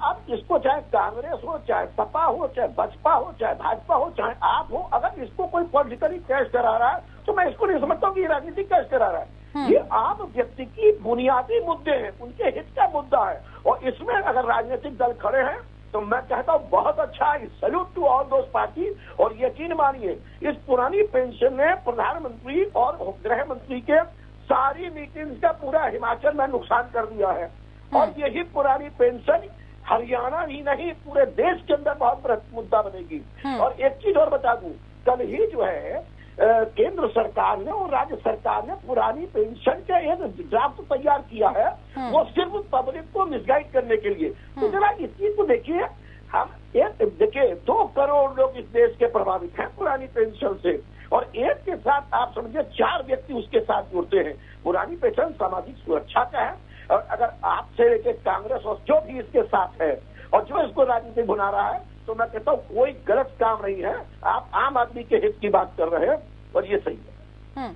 Speaker 7: अब इसको चाहे कांग्रेस हो, चाहे सपा हो, चाहे बसपा हो, चाहे भाजपा हो, चाहे आप हो, अगर इसको कोई पॉलिटिकली कैश करा रहा है तो मैं इसको नहीं समझता हूँ कि ये राजनीतिक कैश करा रहा है। ये आम व्यक्ति की बुनियादी मुद्दे हैं, उनके हित का मुद्दा है, और इसमें अगर राजनीतिक दल खड़े हैं तो मैं कहता हूँ बहुत अच्छा है, salute to all those party. और यकीन मानिए इस पुरानी पेंशन ने प्रधानमंत्री और गृह मंत्री के सारी मीटिंग्स का पूरा हिमाचल में नुकसान कर दिया है, और यही पुरानी पेंशन हरियाणा ही नहीं पूरे देश के अंदर बहुत बड़ा मुद्दा बनेगी। और एक चीज और बता दूं, कल ही जो है केंद्र सरकार ने और राज्य सरकार ने पुरानी पेंशन का एक ड्राफ्ट तैयार किया है, वो सिर्फ पब्लिक को मिसगाइड करने के लिए। तो जरा इस चीज को देखिए, हम देखिए 2 करोड़ लोग इस देश के प्रभावित हैं पुरानी पेंशन से, और एक के साथ आप समझिए 4 व्यक्ति उसके साथ जुड़ते हैं। पुरानी पेंशन सामाजिक सुरक्षा का है, और अगर आपसे लेकर कांग्रेस और जो भी इसके साथ है और जो इसको राजनीति बना रहा है, तो मैं कहता हूँ कोई गलत काम नहीं है। आप आम आदमी के हित की बात कर रहे हैं और ये सही है।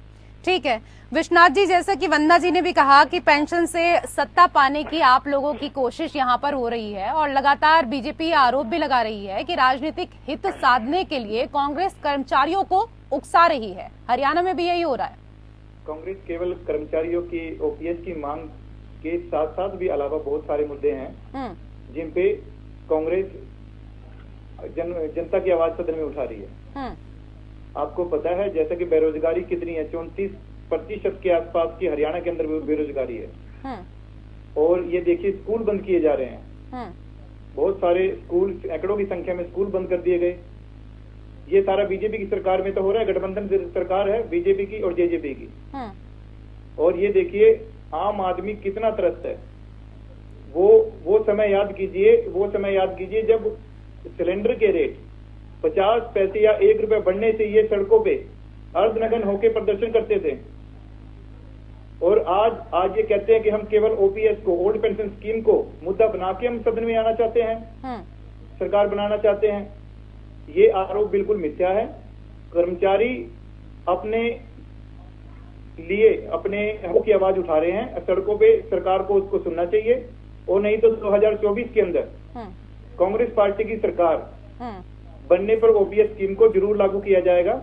Speaker 1: ठीक है विश्वनाथ जी, जैसा कि वंदना जी ने भी कहा कि पेंशन से सत्ता पाने की आप लोगों की कोशिश यहाँ पर हो रही है और लगातार बीजेपी आरोप भी लगा रही है कि राजनीतिक हित साधने के लिए कांग्रेस कर्मचारियों को उकसा रही है। हरियाणा में भी यही हो रहा है।
Speaker 4: कांग्रेस केवल कर्मचारियों की ओपीएस की मांग के साथ साथ भी अलावा बहुत सारे मुद्दे हैं जिन पे कांग्रेस जनता की आवाज सदन में उठा रही है। आपको पता है जैसे कि बेरोजगारी कितनी है, 34% के आसपास की हरियाणा के अंदर बेरोजगारी है। और ये देखिए स्कूल बंद किए जा रहे हैं, बहुत सारे स्कूल, सैकड़ों की संख्या में स्कूल बंद कर दिए गए। ये सारा बीजेपी की सरकार में तो हो रहा है, गठबंधन सरकार है बीजेपी की और जेजेपी की। और ये देखिए आम आदमी कितना त्रस्त है। वो समय याद कीजिए जब सिलेंडर के रेट 50 पैसे या 1 रुपए बढ़ने से ये सड़कों पे अर्धनग्न होकर प्रदर्शन करते थे। और आज ये कहते हैं कि हम केवल ओपीएस को, ओल्ड पेंशन स्कीम को मुद्दा बना के हम सदन में आना चाहते हैं, सरकार बनाना चाहते हैं। ये आरोप बिल्कुल मिथ्या है। कर्मचारी अपने लिए अपने हक की आवाज उठा रहे हैं सड़कों पे, सरकार को उसको सुनना चाहिए। और नहीं तो 2024 के अंदर कांग्रेस पार्टी की सरकार बनने पर ओपीएस स्कीम को जरूर लागू किया जाएगा,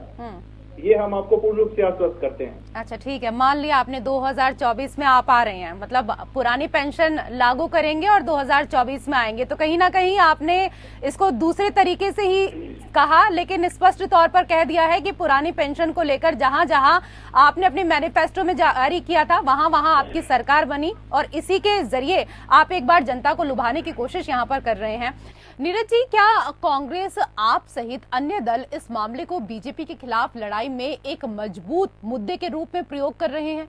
Speaker 4: ये हम आपको पूर्ण रूप से आश्वस्त करते हैं।
Speaker 1: अच्छा ठीक है, मान लिया आपने 2024 में आप आ रहे हैं, मतलब पुरानी पेंशन लागू करेंगे और 2024 में आएंगे, तो कहीं ना कहीं आपने इसको दूसरे तरीके से ही कहा, लेकिन स्पष्ट तौर पर कह दिया है कि पुरानी पेंशन को लेकर जहां जहां आपने अपने मैनिफेस्टो में जारी किया था वहां वहां आपकी सरकार बनी और इसी के जरिए आप एक बार जनता को लुभाने की कोशिश यहां पर कर रहे हैं। नीरज जी, क्या कांग्रेस आप सहित अन्य दल इस मामले को बीजेपी के खिलाफ लड़ाई में एक मजबूत मुद्दे के रूप में प्रयोग कर रहे हैं?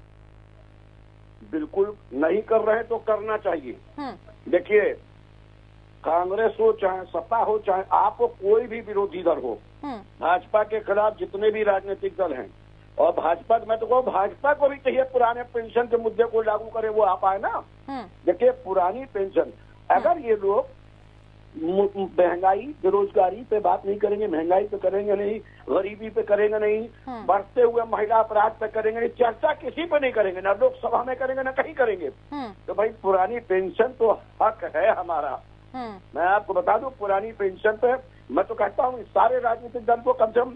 Speaker 7: बिल्कुल नहीं कर रहे तो करना चाहिए। देखिए, कांग्रेस हो चाहे सपा हो चाहे आप हो, कोई भी विरोधी दल हो, भाजपा के खिलाफ जितने भी राजनीतिक दल हैं, और भाजपा, मैं तो कहूँ भाजपा को भी चाहिए पुराने पेंशन के मुद्दे को लागू करे, वो आप आए ना। देखिए, पुरानी पेंशन, अगर ये लोग महंगाई बेरोजगारी पे बात नहीं करेंगे, महंगाई पे करेंगे नहीं, गरीबी पे करेंगे नहीं, बढ़ते हुए महिला अपराध पे करेंगे नहीं, चर्चा किसी पे नहीं करेंगे, ना लोकसभा में करेंगे ना कहीं करेंगे, तो भाई पुरानी पेंशन तो हक है हमारा। मैं आपको बता दूं, पुरानी पेंशन पे मैं तो कहता हूँ सारे राजनीतिक दल को कम से कम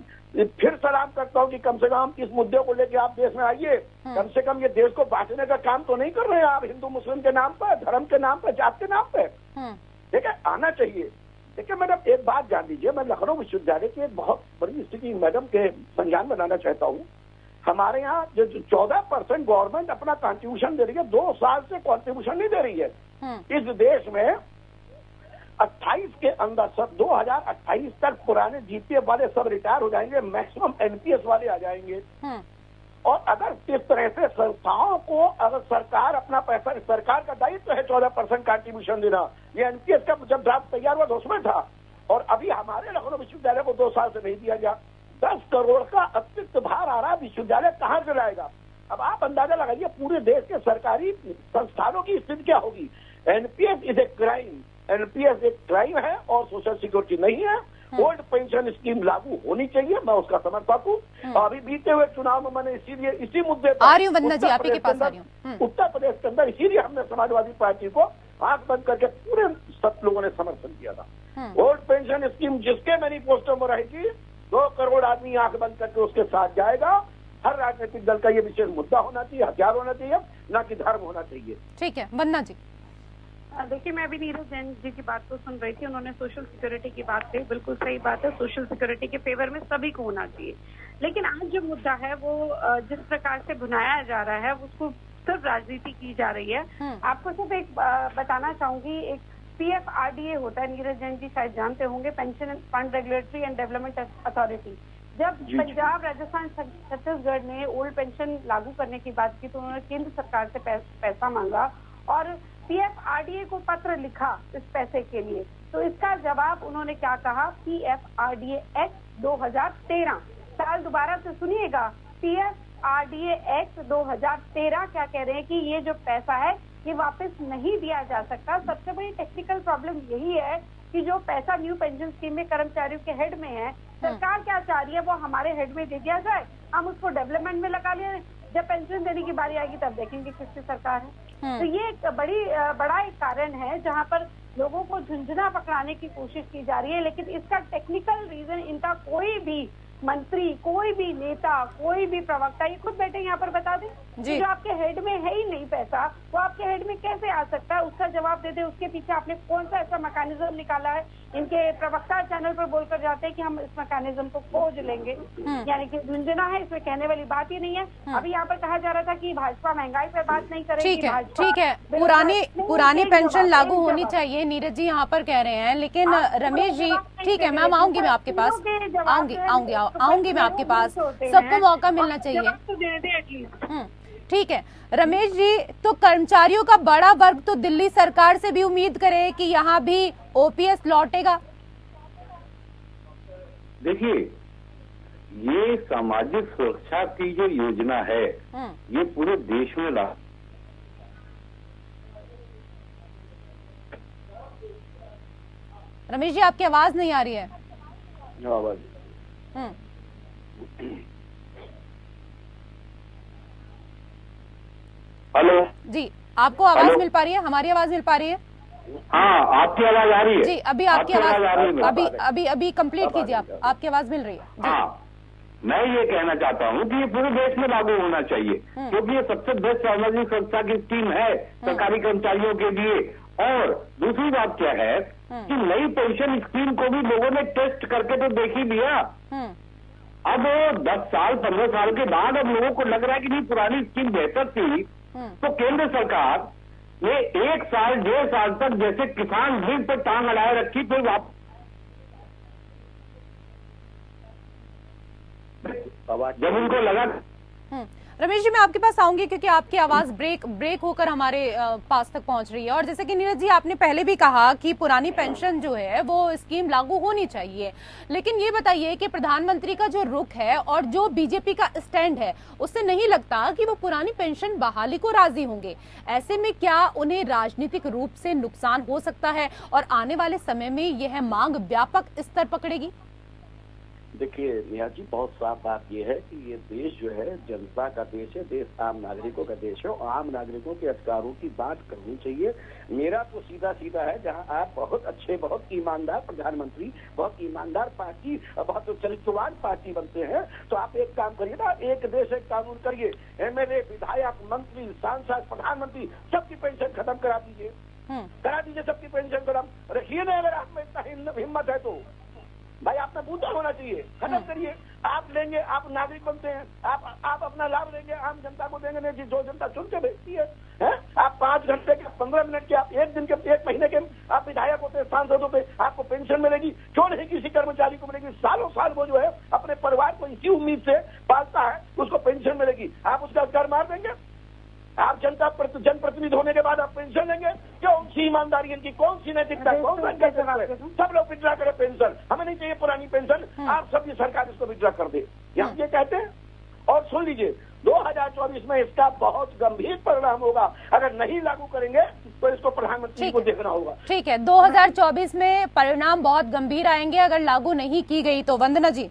Speaker 7: फिर सलाम करता हूँ कि कम से कम इस मुद्दे को लेकर आप देश में आइए। कम से कम ये देश को बांटने का काम तो नहीं कर रहे हैं आप, हिंदू मुस्लिम के नाम पर, धर्म के नाम पर, जात के नाम पे। ठीक है, आना चाहिए। देखिए मैडम, एक बात जान लीजिए, मैं लखनऊ विश्वविद्यालय की एक बहुत बड़ी स्थिति मैडम के संज्ञान में लाना चाहता हूँ। हमारे यहाँ जो 14% गवर्नमेंट अपना कॉन्ट्रीब्यूशन दे रही है, 2 साल से कॉन्ट्रीब्यूशन नहीं दे रही है। इस देश में 28 के अंदर सब 2028 तक पुराने जीपीएफ वाले सब रिटायर हो जाएंगे, मैक्सिमम एनपीएस वाले आ जाएंगे। और अगर इस तरह से संस्थाओं को, अगर सरकार अपना पैसा, सरकार का दायित्व है 14% कॉन्ट्रीब्यूशन देना, ये एनपीएस का जब ड्राफ्ट तैयार हुआ तो उसमें था, और अभी हमारे लखनऊ विश्वविद्यालय को 2 साल से नहीं दिया गया। 10 करोड़ का अतिरिक्त भार आ रहा, विश्वविद्यालय कहाँ से लाएगा? अब आप अंदाजा लगाइए पूरे देश के सरकारी संस्थानों की स्थिति क्या होगी। NPS is a crime, NPS एक क्राइम है और सोशल सिक्योरिटी नहीं है। ओल्ड पेंशन स्कीम लागू होनी चाहिए, मैं उसका समर्थक हूँ। अभी बीते हुए चुनाव में मैंने इसीलिए इसी मुद्दे पर
Speaker 1: आ रही हूँ वंदना जी, आपके पास आ रही हूँ।
Speaker 7: उत्तर प्रदेश के अंदर इसीलिए हमने समाजवादी पार्टी को आंख बंद करके पूरे सब लोगों ने समर्थन किया था। ओल्ड पेंशन स्कीम जिसके मैनिफेस्टो में रहेगी, 2 करोड़ आदमी आंख बंद करके उसके साथ जाएगा। हर राजनीतिक दल का ये विशेष मुद्दा होना चाहिए, हथियार होना चाहिए, ना कि धर्म होना चाहिए।
Speaker 1: ठीक है वंदना जी।
Speaker 2: देखिए, मैं भी नीरज जैन जी की बात को सुन रही थी, उन्होंने सोशल सिक्योरिटी की बात कही, बिल्कुल सही बात है, सोशल सिक्योरिटी के फेवर में सभी को होना चाहिए। लेकिन आज जो मुद्दा है वो जिस प्रकार से भुनाया जा रहा है उसको सिर्फ राजनीति की जा रही है। आपको सिर्फ एक बताना चाहूंगी, एक PFRDA होता है, नीरज जैन जी शायद जानते होंगे, pension fund regulatory and development authority. जब पंजाब, राजस्थान, छत्तीसगढ़ ने ओल्ड पेंशन लागू करने की बात की तो उन्होंने केंद्र सरकार से पैसा मांगा और PFRDA को पत्र लिखा इस पैसे के लिए। तो इसका जवाब उन्होंने क्या कहा, PFRDA एक्ट 2013, साल दोबारा से सुनिएगा, PFRDA एक्ट 2013 क्या कह रहे हैं कि ये जो पैसा है ये वापस नहीं दिया जा सकता। सबसे बड़ी टेक्निकल प्रॉब्लम यही है कि जो पैसा न्यू पेंशन स्कीम में कर्मचारियों के हेड में है, सरकार क्या चाह रही है वो हमारे हेड में दे दिया जाए, हम उसको डेवलपमेंट में लगा लें, जब पेंशन देने की बारी आएगी तब देखेंगे किसकी सरकार है। तो ये एक बड़ा एक कारण है जहाँ पर लोगों को झुंझुना पकड़ाने की कोशिश की जा रही है, लेकिन इसका टेक्निकल रीजन इनका कोई भी मंत्री, कोई भी नेता, कोई भी प्रवक्ता, ये खुद बैठे यहाँ पर बता दें जो आपके हेड में है ही नहीं पैसा, वो आपके हेड में कैसे आ सकता है, उसका जवाब दे दे। उसके पीछे आपने कौन सा ऐसा मैकेनिज्म निकाला है? इनके प्रवक्ता चैनल पर बोलकर जाते हैं कि हम इस मैकेनिज्म को खोज लेंगे, यानी कि झुंझुना है, इसमें कहने वाली बात ही नहीं है। अभी यहाँ पर कहा जा रहा था कि भाजपा महंगाई पर बात नहीं करेगी।
Speaker 1: ठीक है, पुरानी पेंशन लागू होनी चाहिए, नीरज जी यहाँ पर कह रहे हैं, लेकिन रमेश जी, ठीक है मैम, आऊंगी मैं आपके पास, आऊंगी मैं आपके पास, सबको मौका मिलना चाहिए। ठीक है रमेश जी, तो कर्मचारियों का बड़ा वर्ग तो दिल्ली सरकार से भी उम्मीद करे कि यहाँ भी ओपीएस लौटेगा।
Speaker 6: देखिए, ये सामाजिक सुरक्षा की जो योजना है ये पूरे देश में
Speaker 1: रमेश जी आपकी आवाज नहीं आ रही है।
Speaker 6: हेलो
Speaker 1: जी, आपको आवाज मिल पा रही है? हमारी आवाज मिल पा रही है?
Speaker 6: हाँ, आपकी आवाज आ रही है
Speaker 1: जी। अभी आपकी आवाज अभी कंप्लीट कीजिए, आपकी आवाज मिल रही है।
Speaker 6: हाँ, मैं ये कहना चाहता हूँ कि ये पूरे देश में लागू होना चाहिए, क्योंकि ये सबसे बेस्ट सामाजिक सुरक्षा की स्कीम है सरकारी कर्मचारियों के लिए। और दूसरी बात क्या है कि नई पेंशन स्कीम को भी लोगों ने टेस्ट करके तो देख ही लिया। अब 10 साल 15 साल के बाद अब लोगों को लग रहा है कि नहीं, पुरानी स्कीम बेहतर थी। तो केंद्र सरकार ने 1 साल 1.5 साल तक जैसे किसान बिल पर टांग अड़ाए रखी, फिर जब उनको लगा।
Speaker 1: रमेश जी मैं आपके पास आऊंगी क्योंकि आपकी आवाज ब्रेक होकर हमारे पास तक पहुंच रही है। और जैसे कि नीरज जी आपने पहले भी कहा कि पुरानी पेंशन जो है वो स्कीम लागू होनी चाहिए, लेकिन ये बताइए कि प्रधानमंत्री का जो रुख है और जो बीजेपी का स्टैंड है उससे नहीं लगता कि वो पुरानी पेंशन बहाली को राजी होंगे। ऐसे में क्या उन्हें राजनीतिक रूप से नुकसान हो सकता है और आने वाले समय में यह मांग व्यापक स्तर पकड़ेगी?
Speaker 7: देखिए नेहा जी, बहुत साफ बात यह है कि ये देश जो है जनता का देश है, देश आम नागरिकों का देश है और आम नागरिकों के अधिकारों की बात करनी चाहिए। मेरा तो सीधा सीधा है, जहां आप बहुत अच्छे, बहुत ईमानदार प्रधानमंत्री, बहुत ईमानदार पार्टी, बहुत चरित्रवान पार्टी बनते हैं, तो आप एक काम करिए ना, एक देश एक कानून करिए, एमएलए, विधायक, मंत्री, सांसद, प्रधानमंत्री सबकी पेंशन खत्म करा दीजिए, सबकी पेंशन खत्म रखिए ना। अगर आप में इतना हिम्मत है तो भाई आपने बूझा होना चाहिए, खत्म करिए। आप लेंगे, आप नागरिक बनते हैं, आप अपना लाभ लेंगे, आम जनता को देंगे नहीं, जो जनता चुन के भेजती है। आप 5 घंटे के, 15 मिनट के, आप 1 दिन के, 1 महीने के आप विधायक होते हैं, सांसद होते हैं, आपको पेंशन मिलेगी। क्यों नहीं किसी कर्मचारी को मिलेगी? सालों साल वो जो है अपने परिवार को इसी उम्मीद से पालता है, उसको पेंशन मिलेगी। आप उसका अधिकार मार देंगे? आप जनप्रतिनिधि होने के बाद आप पेंशन लेंगे? कौन सी ईमानदारी इनकी, कौन सी नैतिकता, कौन सा? सब लोग विड्रा करें पेंशन, हमें नहीं चाहिए पुरानी पेंशन, आप सब ये सरकार इसको विड्रा कर दे, हम ये कहते हैं। और सुन लीजिए, 2024 में इसका बहुत गंभीर परिणाम होगा। अगर नहीं लागू करेंगे तो इसको प्रधानमंत्री को देखना होगा।
Speaker 1: ठीक है, 2024 में परिणाम बहुत गंभीर आएंगे अगर लागू नहीं की गई तो। वंदना जी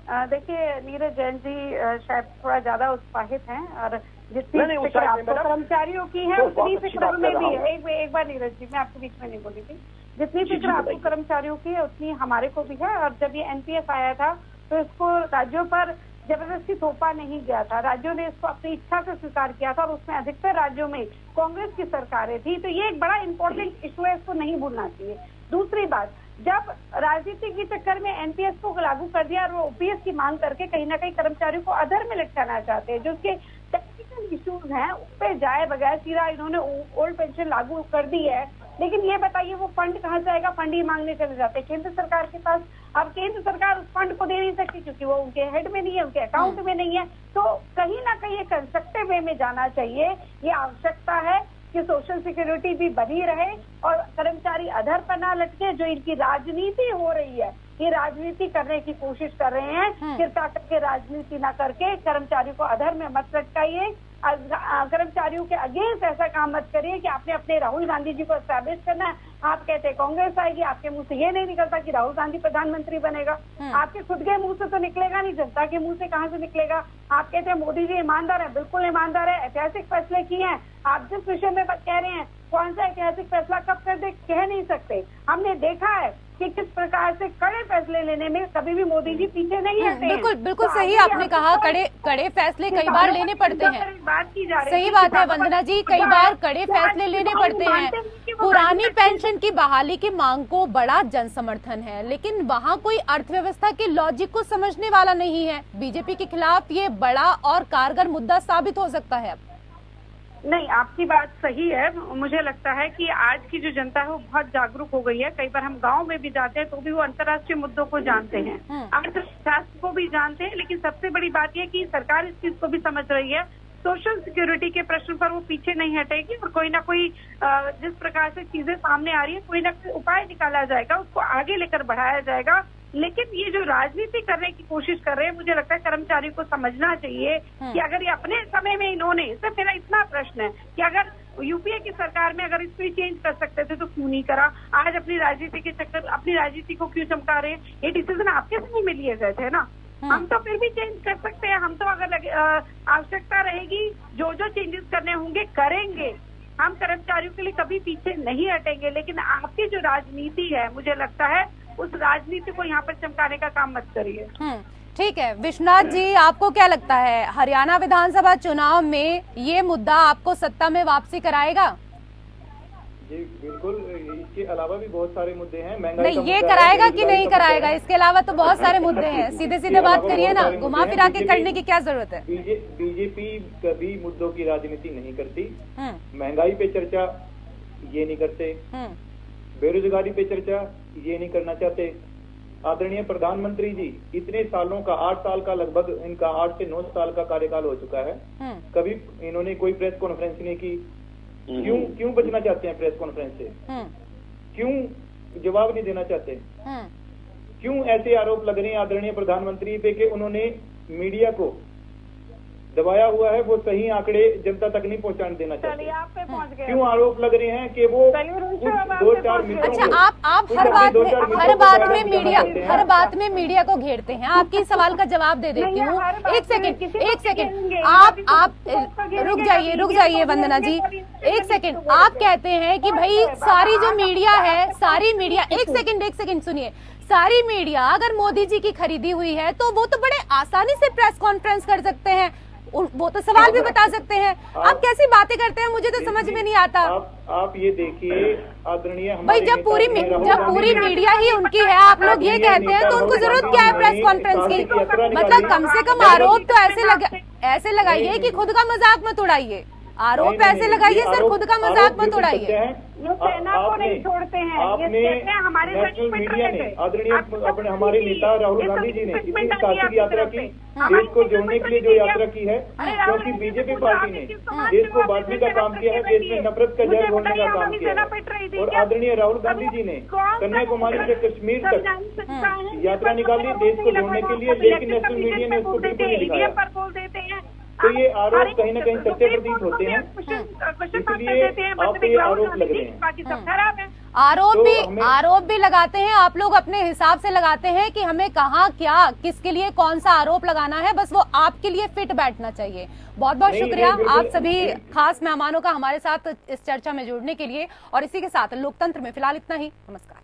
Speaker 2: देखिए, नीरज जैन जी शायद थोड़ा ज्यादा उत्साहित हैं और जितनी फिक्र आपको कर्मचारियों की है उतनी फिक्र हमें भी है। एक बार नीरज जी, मैं आपके बीच में नहीं बोली थी, जितनी फिक्र आपको कर्मचारियों की है उतनी हमारे को भी है। और जब ये एनपीएस आया था तो इसको राज्यों पर जबरदस्ती थोपा नहीं गया था, राज्यों ने इसको अपनी इच्छा से स्वीकार किया था और उसमें अधिकतर राज्यों में कांग्रेस की सरकारें थी। तो ये एक बड़ा इंपॉर्टेंट इशू है, इसको नहीं भूलना चाहिए। दूसरी बात, जब राजनीति के चक्कर में एनपीएस को लागू कर दिया और वो ओपीएस की मांग करके कहीं ना कहीं कर्मचारियों को अधर में लटकाना चाहते हैं, जो उसके टेक्निकल इश्यूज हैं उस पर जाए बगैर सीधा इन्होंने ओल्ड पेंशन लागू कर दी है। लेकिन ये बताइए वो फंड कहाँ से आएगा? फंड ही मांगने चले जाते हैं केंद्र सरकार के पास। अब केंद्र सरकार उस फंड को दे नहीं सकती क्योंकि वो उनके हेड में नहीं है, उनके अकाउंट में नहीं है। तो कहीं ना कहीं ये कंस्ट्रक्टिव वे में जाना चाहिए। ये आवश्यकता है कि सोशल सिक्योरिटी भी बनी रहे और कर्मचारी अधर पर ना लटके। जो इनकी राजनीति हो रही है, ये राजनीति करने की कोशिश कर रहे हैं, किरता करके राजनीति ना करके कर्मचारी को अधर में मत लटकाइए। कर्मचारियों के अगेंस्ट ऐसा काम मत करिए कि आपने अपने राहुल गांधी जी को एस्टैब्लिश करना है। आप कहते हैं कांग्रेस आएगी, आपके मुंह से ये नहीं निकलता कि राहुल गांधी प्रधानमंत्री बनेगा। आपके खुद के मुंह से तो निकलेगा नहीं, जनता के मुंह से कहाँ से निकलेगा। आप कहते हैं मोदी जी ईमानदार है, बिल्कुल ईमानदार है, ऐतिहासिक फैसले किए हैं। आप जिस विषय में कह रहे हैं कौन सा ऐतिहासिक फैसला कब कर दे कह नहीं सकते। हमने देखा है कि किस प्रकार से कड़े फैसले लेने में कभी भी मोदी जी पीछे नहीं हटे।
Speaker 1: बिल्कुल बिल्कुल सही आपने कहा, कड़े फैसले कई बार लेने पड़ते हैं।
Speaker 2: बात की जा रही
Speaker 1: सही बात है वंदना जी, कई बार कड़े फैसले लेने पड़ते हैं। पुरानी पेंशन की बहाली की मांग को बड़ा जन समर्थन है, लेकिन वहाँ कोई अर्थव्यवस्था के लॉजिक को समझने वाला नहीं है। बीजेपी के खिलाफ ये बड़ा और कारगर मुद्दा साबित हो सकता है।
Speaker 2: नहीं, आपकी बात सही है। मुझे लगता है कि आज की जो जनता है वो बहुत जागरूक हो गई है। कई बार हम गांव में भी जाते हैं तो भी वो अंतर्राष्ट्रीय मुद्दों को जानते हैं, अर्थशास्त्र को भी जानते हैं। लेकिन सबसे बड़ी बात यह कि सरकार इस चीज को भी समझ रही है, सोशल सिक्योरिटी के प्रश्न पर वो पीछे नहीं हटेगी और कोई ना कोई जिस प्रकार से चीजें सामने आ रही है कोई ना कोई उपाय निकाला जाएगा, उसको आगे लेकर बढ़ाया जाएगा। लेकिन ये जो राजनीति करने की कोशिश कर रहे हैं, मुझे लगता है कर्मचारियों को समझना चाहिए कि अगर ये अपने समय में इन्होंने, सिर्फ मेरा इतना प्रश्न है कि अगर यूपीए की सरकार में अगर इसको चेंज कर सकते थे तो क्यों नहीं करा। आज अपनी राजनीति के चक्कर, अपनी राजनीति को क्यों चमका रहे हैं। ये डिसीजन आपके समय में लिए गए थे ना, हम तो फिर भी चेंज कर सकते हैं। हम तो अगर आवश्यकता रहेगी जो चेंजेस करने होंगे करेंगे। हम कर्मचारियों के लिए कभी पीछे नहीं हटेंगे। लेकिन आपकी जो राजनीति है, मुझे लगता है उस राजनीति को यहाँ पर चमकाने का काम मत करिए।
Speaker 1: ठीक है विश्वनाथ जी, आपको क्या लगता है हरियाणा विधानसभा चुनाव में ये मुद्दा आपको सत्ता में वापसी कराएगा?
Speaker 4: जी बिल्कुल, इसके अलावा भी बहुत सारे मुद्दे हैं।
Speaker 1: नहीं, ये कराएगा कि नहीं कराएगा, इसके अलावा तो बहुत सारे मुद्दे हैं। सीधे सीधे बात करिए ना, घुमा फिरा के करने की क्या जरूरत है।
Speaker 4: बीजेपी कभी मुद्दों की राजनीति नहीं करती। महंगाई पे चर्चा ये नहीं करते, बेरोजगारी पे चर्चा ये नहीं करना चाहते। आदरणीय प्रधानमंत्री जी इतने सालों का, 8 साल का लगभग इनका 8 से 9 साल का कार्यकाल हो चुका है, कभी इन्होंने कोई प्रेस कॉन्फ्रेंस नहीं की। क्यों बचना चाहते हैं प्रेस कॉन्फ्रेंस से? क्यों जवाब नहीं देना चाहते? क्यों ऐसे आरोप लग रहे हैं आदरणीय प्रधानमंत्री पे कि उन्होंने मीडिया को दबाया हुआ है, वो सही आंकड़े जनता तक नहीं पहुंचाने देना चाहते? क्यों आरोप लग रहे हैं कि वो 2-4 मिनटों
Speaker 1: अच्छा, आप हर बात में मीडिया को घेरते हैं। आपकी सवाल का जवाब दे देती हूँ। एक सेकंड, आप रुक जाइए वंदना जी, एक सेकंड। आप कहते हैं कि भाई सारी जो मीडिया है, सारी मीडिया, एक सेकंड सुनिए, सारी मीडिया अगर मोदी जी की खरीदी हुई है तो वो तो बड़े आसानी से प्रेस कॉन्फ्रेंस कर सकते हैं, वो तो सवाल भी बता सकते हैं। आप कैसी बातें करते हैं, मुझे तो समझ में नहीं आता।
Speaker 4: आप ये देखिए आदरणीय
Speaker 1: भाई, जब पूरी मीडिया ही उनकी है, आप लोग ये कहते हैं तो उनको जरूरत क्या है प्रेस कॉन्फ्रेंस की? मतलब कम से कम आरोप तो ऐसे लगाइए कि खुद का मजाक मत उड़ाइए। आरोप ऐसे लगाइए सर, खुद का मजाक मत उड़ाइए।
Speaker 2: ये सेना को नहीं छोड़ते हैं, ये हमारे
Speaker 4: नेशनल मीडिया ने, आदरणीय अपने हमारे नेता राहुल गांधी जी ने इतनी साहसिक यात्रा की, देश को जोड़ने के लिए जो यात्रा की है, क्योंकि बीजेपी पार्टी ने देश को बांटने का काम किया है, देश में नफरत का जहर घोलने का काम किया है। और आदरणीय राहुल गांधी जी ने कन्याकुमारी से कश्मीर तक यात्रा निकाली देश को जोड़ने के लिए, लेकिन नेशनल मीडिया ने उसको बिल्कुल नहीं दिखाया। तो ये आरोप कहीं न कहीं सत्य प्रतीत होते हैं, इसलिए आप ये आरोप लग रहे हैं।
Speaker 1: आरोप भी लगाते हैं आप लोग, अपने हिसाब से लगाते हैं कि हमें कहाँ क्या, किसके लिए कौन सा आरोप लगाना है, बस वो आपके लिए फिट बैठना चाहिए। बहुत बहुत शुक्रिया आप सभी खास मेहमानों का हमारे साथ इस चर्चा में जुड़ने के लिए। और इसी के साथ लोकतंत्र में फिलहाल इतना ही। नमस्कार।